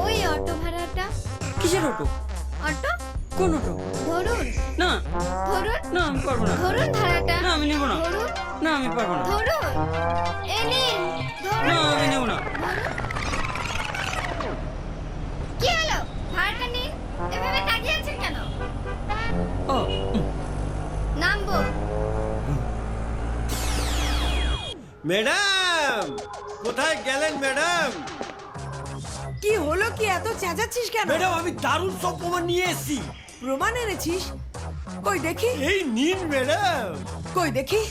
ওই অটো ভাড়াটা। কিসের অটো? অটো কোন অটো? ধরুন না ধরুন না আমি পারবো না। ধরুন ভাড়াটা। না আমি নেব না। ধরুন না আমি পারবো না। ধরুন এই নিন ধরুন। না আমি নেব না। কি হলো ভাড়াটা নিন। এভাবে তাকিয়ে আছেন কেন? ও নামবো। ম্যাডাম কোথায় গেলেন ম্যাডাম? কি হলো কি এত চেঁচাচ্ছিস কেন? ম্যাডাম আমি দারুণ সব প্রমাণ নিয়ে এসেছি। প্রমাণ এনেছিস? কই দেখি। এই নিন ম্যাডাম। কই দেখি।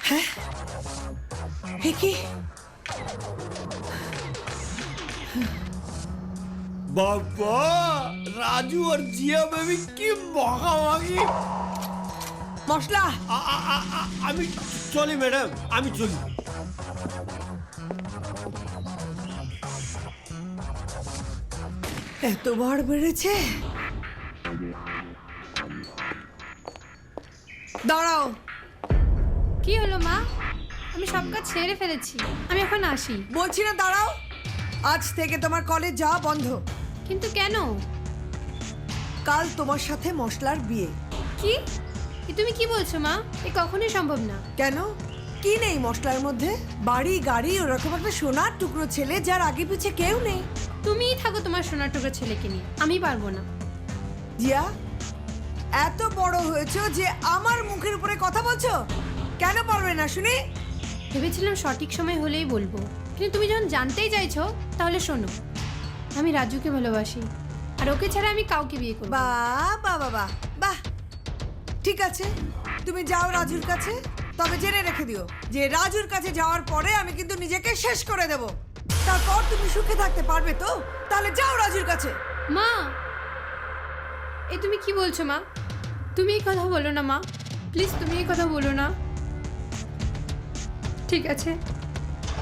হ্যাঁ এ কি? বাবা রাজু আর জিয়া বেবি কি মাখামাখি। মশলা। আমি চলি ম্যাডাম, আমি চলি। এত বার বেড়েছে। দাঁড়াও। কি হলো মা? আমি সব কাজ ছেড়ে ফেলেছি, আমি এখন আসি। বলছি না দাঁড়াও। আজ থেকে তোমার কলেজ যাওয়া বন্ধ। কিন্তু কেন? কাল তোমার সাথে মশলার বিয়ে। কি তুমি কি বলছো মা? এ কখনোই সম্ভব না। কেন? কি নেই মশলার মধ্যে? বাড়ি গাড়ি ওরকম একটা সোনার টুকরো ছেলে যার আগে পিছে কেউ নেই। তুমিই থাকো তোমার সোনার টুকরো ছেলেকে নিয়ে, আমি পারবো না। জিয়া এত বড় হয়েছো যে আমার মুখের উপরে কথা বলছো? কেন পারবে না শুনি? ভেবেছিলাম সঠিক সময় হলেই বলবো, কিন্তু তুমি যখন জানতেই চাইছো তাহলে শোনো। আমি রাজুকে ভালোবাসি, আর ওকে ছাড়া আমি কাউকে বিয়ে করব। বাহ বাহ বাহ বাহ বাহ। ঠিক আছে তুমি যাও রাজুর কাছে, তবে জেনে রেখে দিও যে রাজুর কাছে যাওয়ার পরে আমি কিন্তু নিজেকে শেষ করে দেব। তারপর তুমি সুখে থাকতে পারবে তো? তাহলে যাও রাজুর কাছে। মা এ তুমি কি বলছো মা? তুমি এই কথা বলো না মা, প্লিজ তুমি এই কথা বলো না। ঠিক আছে,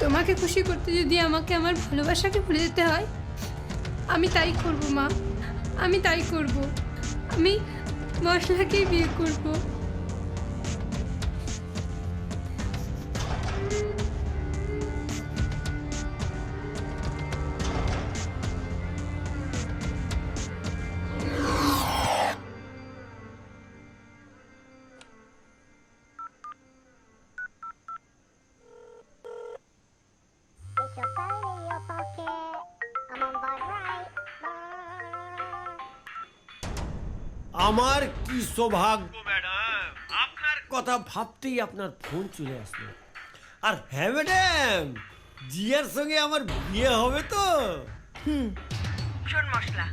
তোমাকে খুশি করতে যদি আমাকে আমার ভালোবাসাকে ভুলে যেতে হয়, আমি তাই করব মা, আমি তাই করব। আমি মশলাকেই বিয়ে করব। আমার কি সৌভাগ্য ম্যাডাম, আপনার কথা ভাবতেই আপনার ফোন চলে আসলো। আর হ্যাঁ ম্যাডাম, জিয়ার সঙ্গে আমার বিয়ে হবে তো। শোন মশলা,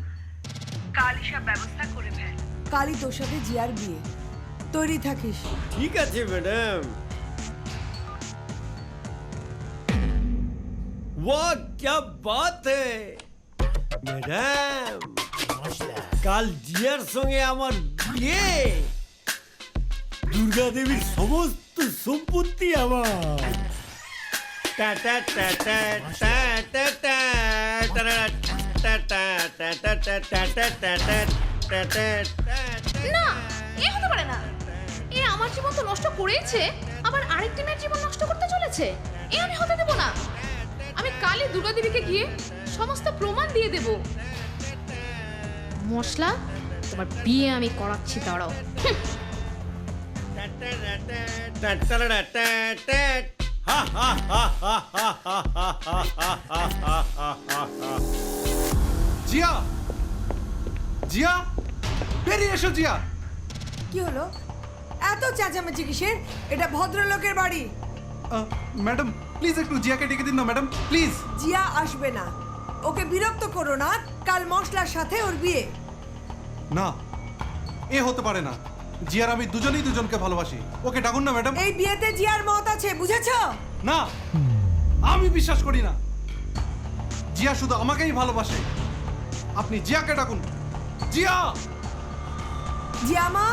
কালই সব ব্যবস্থা করে ফেল। কালই তোর সাথে জিয়ার বিয়ে, তৈরি থাকিস। ঠিক আছে ম্যাডাম। वाह क्या बात है ম্যাডাম, কাল জিয়ার সঙ্গে আমার বিয়ে। দুর্গা দেবীর সমস্ত সম্পত্তি আমার। টা টা টা টা টা টা টা টা টা টা টা টা টা টা টা টা টা টা টা। না এ হতে পারে না। এ আমার জীবন তো নষ্ট করেছে, আবার আরেকটি মেয়ের জীবন নষ্ট করতে চলেছে। এ আমি হতে দেব না। আমি কালই দুর্গা দেবীকে গিয়ে সমস্ত প্রমাণ দিয়ে দেব। মশলা, তোমার বিয়ে আমি করাচ্ছি, দাঁড়াও। জিয়া, জিয়া, বেরিয়ে এসো জিয়া। কি হলো? এত চেঁচামেচি কিসের? এটা ভদ্রলোকের বাড়ি। ম্যাডাম প্লিজ একটু জিয়াকে ডেকে দিন না ম্যাডাম, প্লিজ। জিয়া আসবে না, ওকে বিরক্ত করো না। কাল মশলার সাথে ওর বিয়ে। না, এ হতে পারে না। জিয়ার আমি দুজনেই দুজনকে ভালোবাসি। ওকে ডাকুন না ম্যাডাম। এই বিয়েতে জিয়ার মত আছে, বুঝেছো? না, আমি বিশ্বাস করি না। জিয়া শুধু আমাকেই ভালোবাসে। আপনি জিয়াকে ডাকুন। জিয়া, জিয়া মা,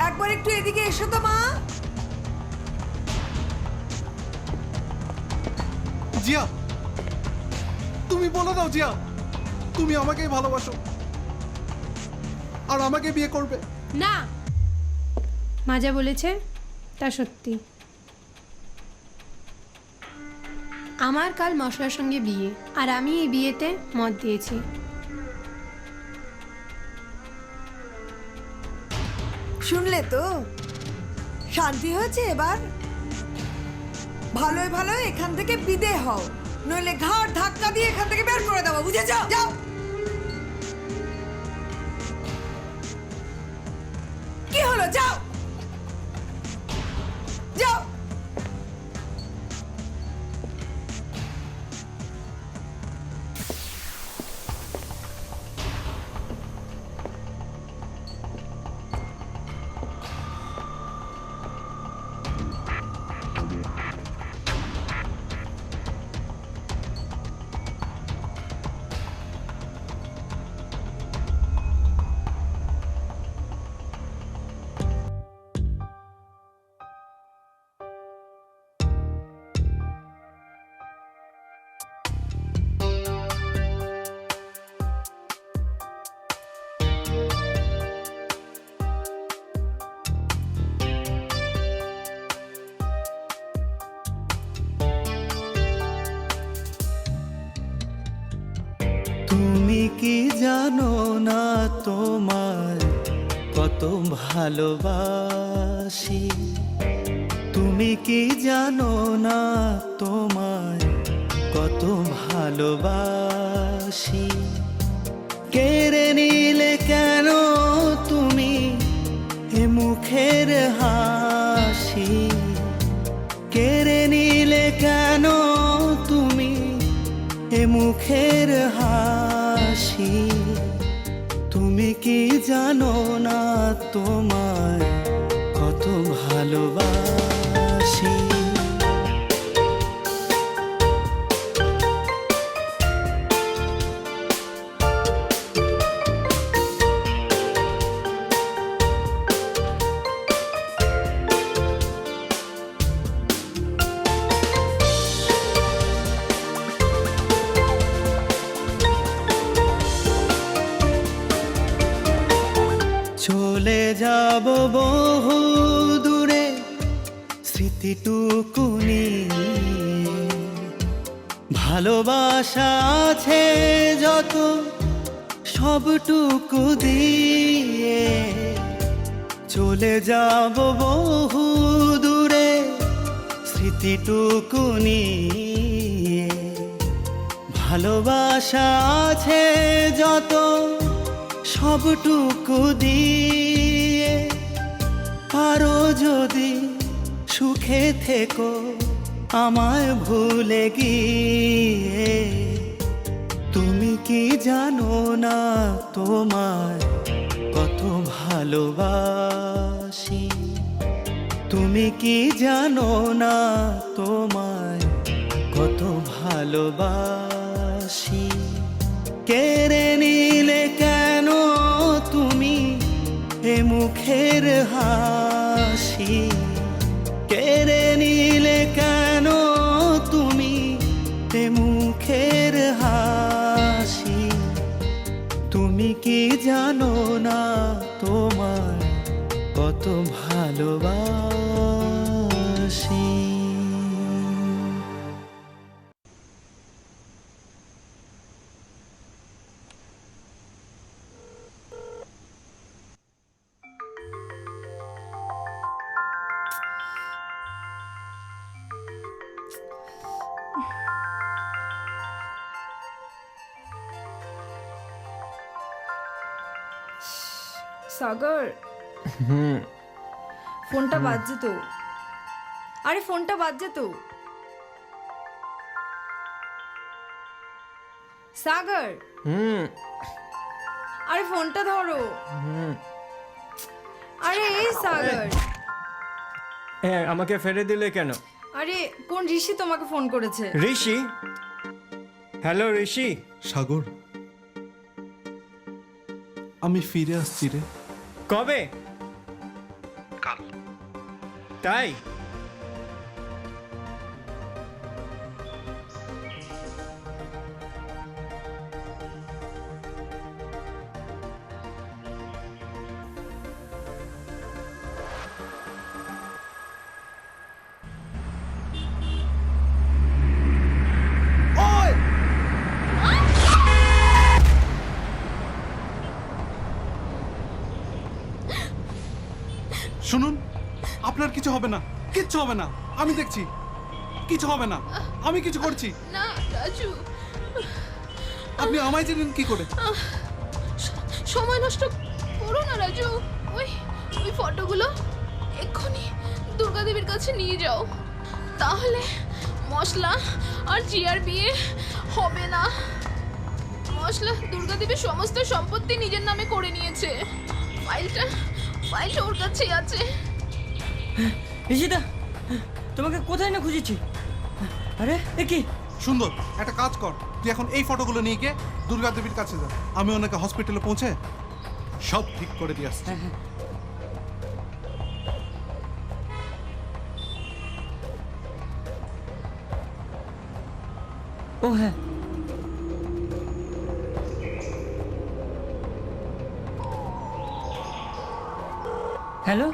একবার একটু এদিকে এসো তো মা। জিয়া, তুমি বলে দাও জিয়া, তুমি আমাকেই ভালোবাসো আর আমাকে বিয়ে করবে। না, মা যা বলেছে তা সত্যি। আমার কাল মশলার সঙ্গে বিয়ে, আর আমি এই বিয়েতে মত দিয়েছি। শুনলে তো, শান্তি হয়েছে এবার? ভালোই ভালো এখান থেকে বিদে হও, নইলে ঘাড় ধাক্কা দিয়ে এখান থেকে বের করে দেবো, বুঝেছ? যাও। কি হলো? যাও যাও। তুমি কি জানো না তোমার কত ভালোবাসি? তুমি কি জানো না তোমার কত ভালোবাসি? কেড়ে নিলে কেন তুমি এ মুখের হাসি? কেড়ে নিলে কেন তুমি এ মুখের হাসি? তুমি কি জানো না তোমার কত ভালোবাসি? চলে যাব বহু দূরে স্মৃতিটুকু নিয়ে, ভালোবাসা আছে যত সবটুকু দিয়ে। চলে যাব বহু দূরে স্মৃতিটুকু নিয়ে, ভালোবাসা আছে যত সবটুকু দিয়ে। আরো যদি সুখে থেকো আমায় ভুলে গিয়ে, তুমি কি জানো না তোমার কত ভালোবাসি? তুমি কি জানো না তোমার কত ভালোবাসি? কেড়ে নিলে কেন তুমি এ মুখের হাসি? কেড়ে নিলে কেন তুমি এ মুখের হাসি? তুমি কি জানো না তোমার কত ভালোবাসি? সাগর, ফোনটা বাজছে তো। আরে ফোনটা বাজছে তো। সাগর, আরে ফোনটা ধরো। আরে এই সাগর, আমাকে ফেলে দিলে কেন? আরে কোন ঋষি তোমাকে ফোন করেছে? ঋষি? হ্যালো ঋষি। সাগর, আমি ফিরে আসছি রে। কবে? কাল। তাই? শুনুন, আপনার কিছু হবে না, কিচ্ছু হবে না, আমি দেখছি, কিছু হবে না, আমি কিছু করছি। না রাজু, আপনি আমায় চেনেন কি করে? সময় নষ্ট করো না রাজু। ওই ওই ফটোগুলো এক্ষুনি দুর্গা দেবীর কাছে নিয়ে যাও, তাহলে মশলা আর জিয়ার বিয়ে হবে না। মশলা দুর্গা দেবীর সমস্ত সম্পত্তি নিজের নামে করে নিয়েছে। ফাইলটা ওর কাছেই আছে। ঋষিদা, তোমাকে কোথায় না খুঁজেছি। আরে এ কি? সুন্দর, একটা কাজ কর, তুই এখন এই ফটোগুলো নিয়ে গিয়ে দুর্গা দেবীর কাছে যা, আমি ওনাকে হসপিটালে পৌঁছে সব ঠিক করে দিয়ে আসছি। ও হ্যাঁ, হ্যালো,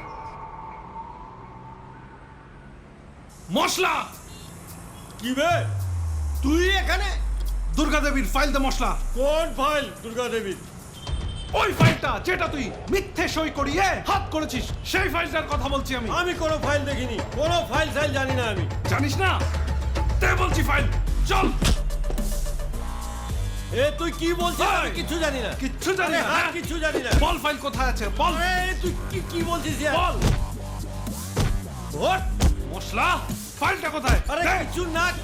মশলা কি বে, তুই এখানে? দুর্গা দেবীর ফাইল দে মশলা। কোন ফাইল দুর্গা দেবীর? ওই ফাইলটা যেটা তুই মিথ্যে সই করিয়ে হাত করেছিস, সেই ফাইলটার কথা বলছি আমি। আমি কোনো ফাইল দেখিনি, কোনো ফাইল জানি না আমি। জানিস না? তে বলছি ফাইল, চল। এ তুই কি বলছিস? আমি কিছু জানি না। কিচ্ছু জানি না? হ্যাঁ, কিছু জানি না। বল ফাইল কোথায় আছে, বল। এ তুই কি বলছিস? বল। ওর মশলা, ফাইলটা কোথায়? আরে দে।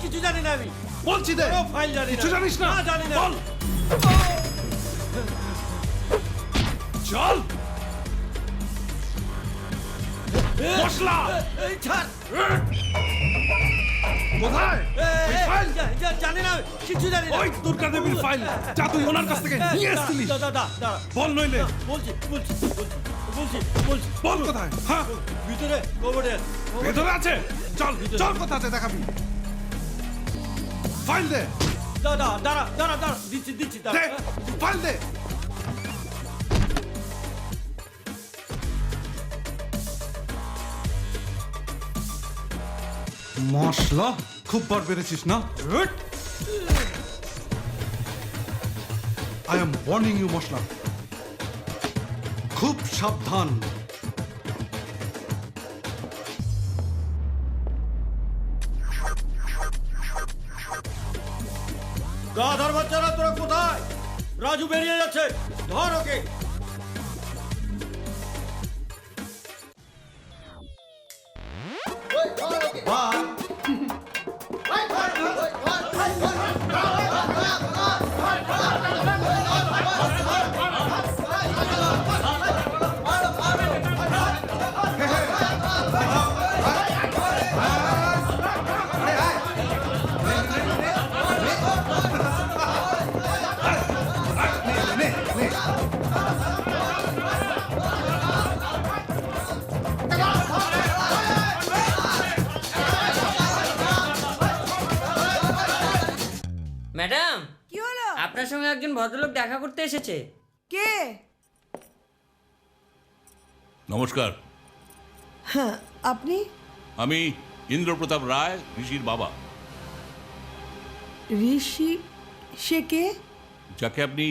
কিছু জানি না আমি। বলছি দে। কোনো ফাইল জানি না। কিছু জানিস না? না, জানি না। বল। চল। মশলা। এই ছাড়। কোথায়? ওই ফাইল? জানি না, কিছু জানি না। ওই দুর্গা দেবীর ফাইল, যা তুই ওনার কাছ থেকে নিয়ে এসেছিলিস। দাদা, বল নইলে। বলছি। বল কোথায়? হ্যাঁ, ভিতরে কবরে। ভেতরে আছে। চল, চল কোথায় আছে দেখাবি। ফাইল দে। দাঁড়া, দিচ্ছি দে, দাঁড়া। ফাইল দে। মশলা, খুব বার বেড়েছিস না? আই এম ওয়ার্নিং ইউ মশলা, খুব সাবধান। গাধার বাচ্চারা, তোরা কোথায়? রাজু বেরিয়ে যাচ্ছে, ধর ওকে। ম্যাডাম, কি হলো? আপনার সঙ্গে একজন ভদ্রলোক দেখা করতে এসেছে। কে? নমস্কার, হ্যাঁ, আপনি? আমি ইন্দ্রপ্রতাপ রায়, ঋষির বাবা। ঋষি? সে কে? যাকে আপনি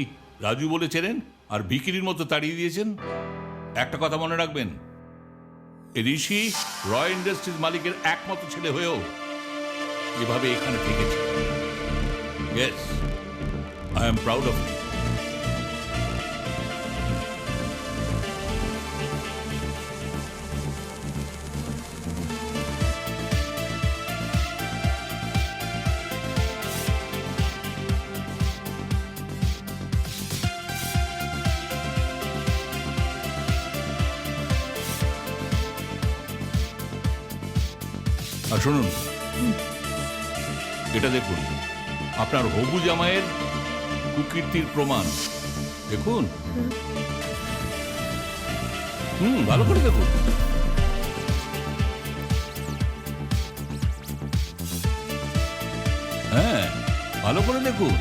রাজু বলে চেনেন আর ভিকিরির মতো তাড়িয়ে দিয়েছেন। একটা কথা মনে রাখবেন, এই ঋষি রয় ইন্ডাস্ট্রিজ মালিকের একমাত্র ছেলে হয়েও এভাবে এখানে থেকেছে। Yes, I am proud of you. আর শুনুন, এটা দেখুন, আপনার হবু জামাইয়ের কুকীর্তির প্রমাণ। দেখুন, ভালো করে দেখুন। হ্যাঁ, ভালো করে দেখুন।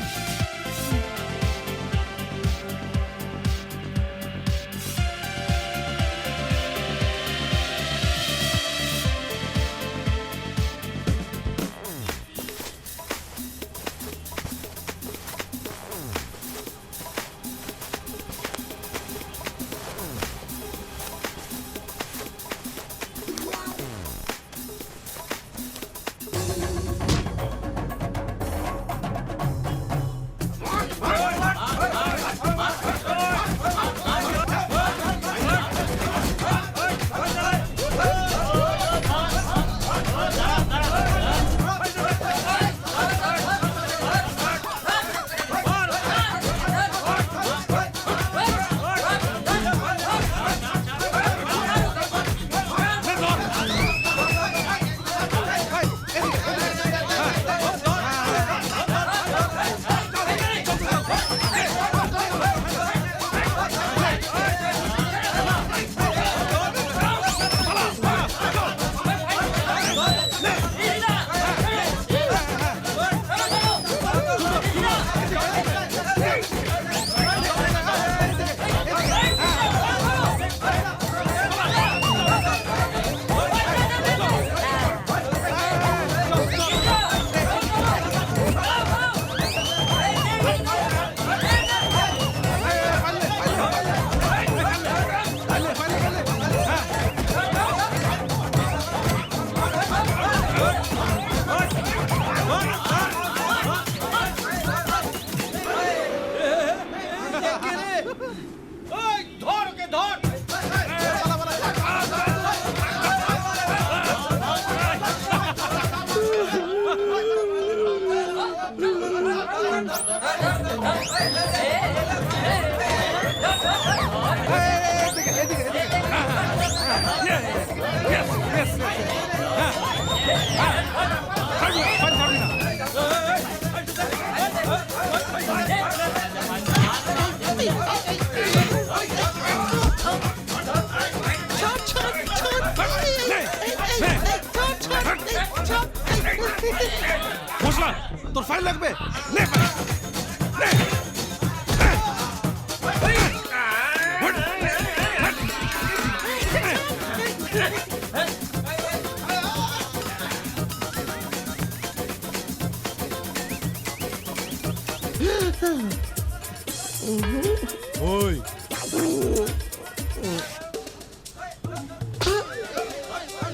মশলা তোর ফাইল লাগবে নে ওই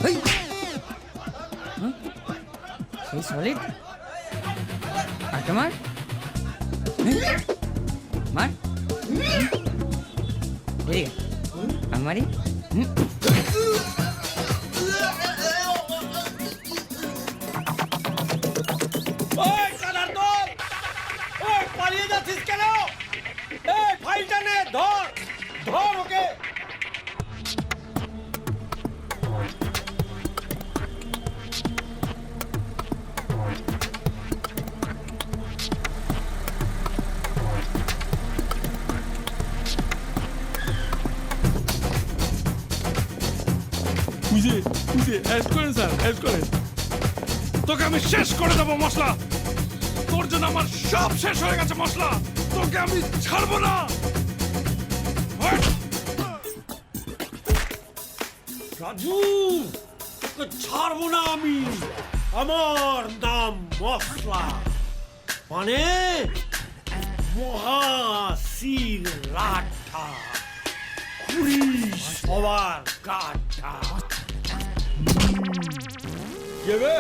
এই সলিড মার মার এদিকে আমারি ওই কাদার দল ওই পালিয়ে যাচ্ছিস কেন এই ফাইলটা নে ধর ধর ওকে বুঝে অ্যাড করেন স্যার অ্যাড করেন। তোকে আমি শেষ করে দেবো মশলা, তোর জন্য আমার সব শেষ হয়ে গেছে মশলা, তোকে আমি ছাড়বো না। রাজু তোকে ছাড়বো না আমি। আমার নাম মশলা মানে মহাশির লাঠা, কুড়ি সবার কাঠা। যাবে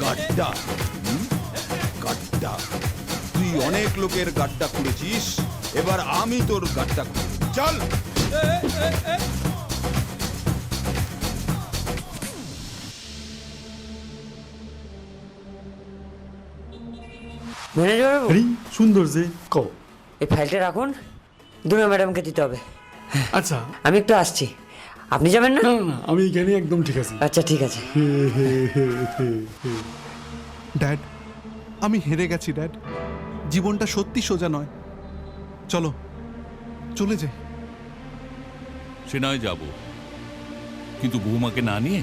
গাড্ডা গাড্ডা, তুই অনেক লোকের গাড্ডা খুঁড়েছিস, এবার আমি তোর গাড্ডা খুঁড়ব। চল ম্যানেজার বাবু আরে সুন্দর যে কও। এই ফাইলটা রাখুন, দুর্গা ম্যাডামকে দিতে হবে। আচ্ছা আমি একটু আসছি, আপনি যাবেন না? না না না, আমি এখানে একদম ঠিক আছি। আচ্ছা ঠিক আছে। ড্যাড আমি হেরে গেছি ড্যাড, জীবনটা সত্যি সোজা নয়, চলো চলে যাই। সে নয় যাবো, কিন্তু বৌমাকে না নিয়ে।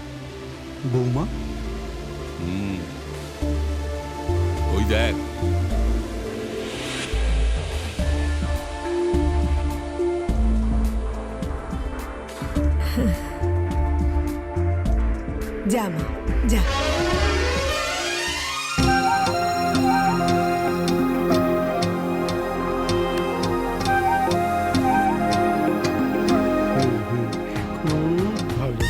বৌমা ওই দেখ যা মা যা। খুব ভালো।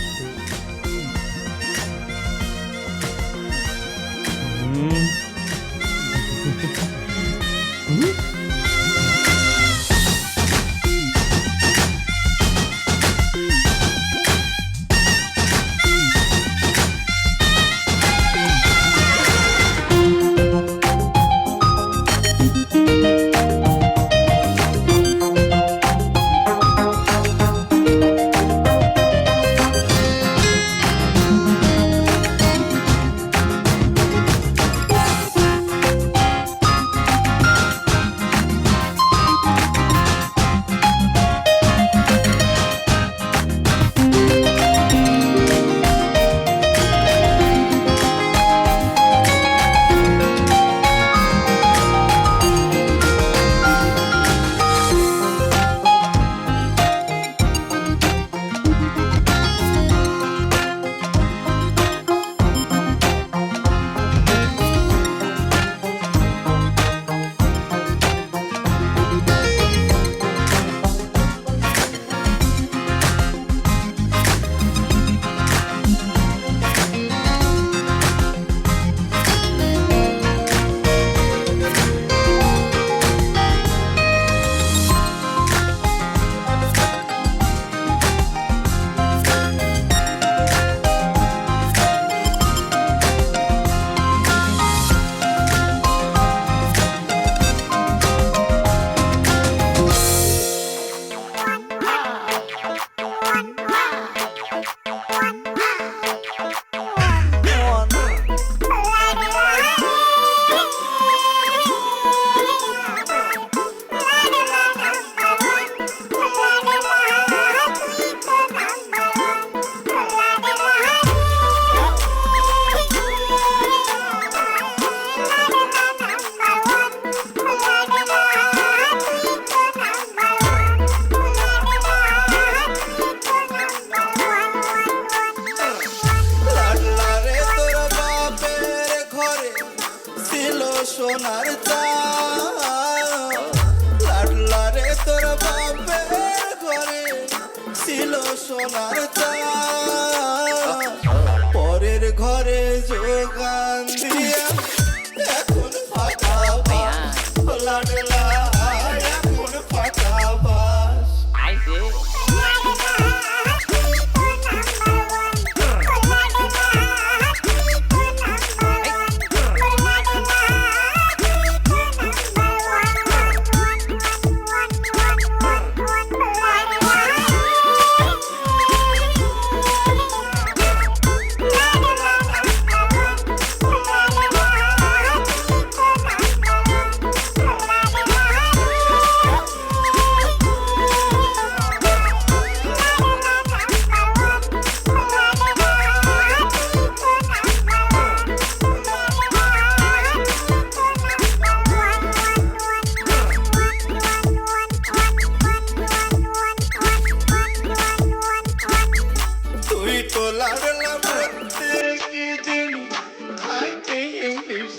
সোনার পরের ঘরে যোগান দিয়া এখন ফাঁকা লাডলা এখন ফাঁকা বাস তুই তো লাডলা প্রত্যেক দিন খাইতে ইংলিশ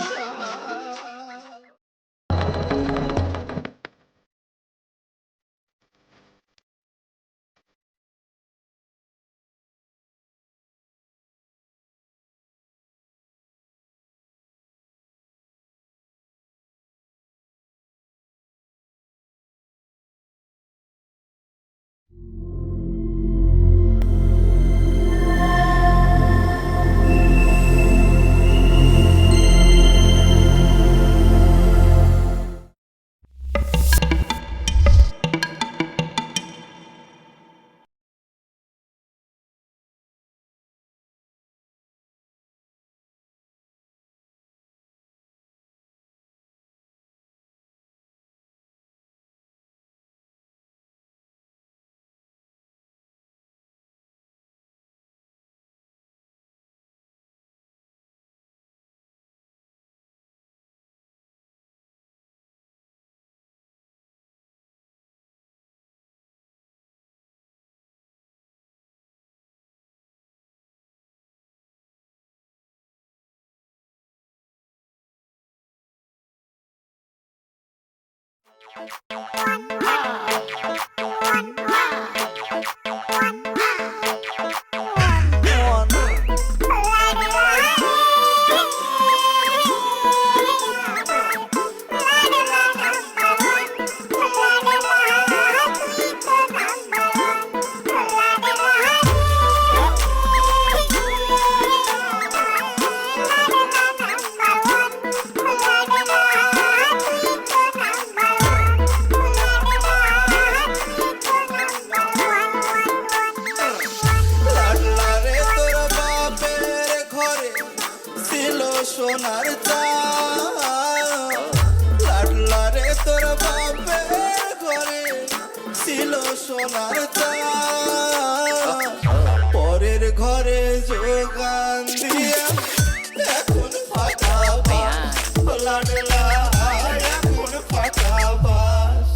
সোনার লাডলা রে তোর বাপের ঘরে ছিল সোনার পরের ঘরে যোগান দিয়া এখন ফাঁকা লাডলা এখন ফাঁকা বাস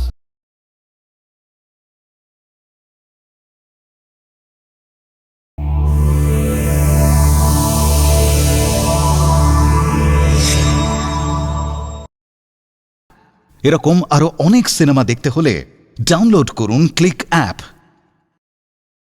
এরকম আরো অনেক সিনেমা দেখতে হলে ডাউনলোড করুন ক্লিক অ্যাপ।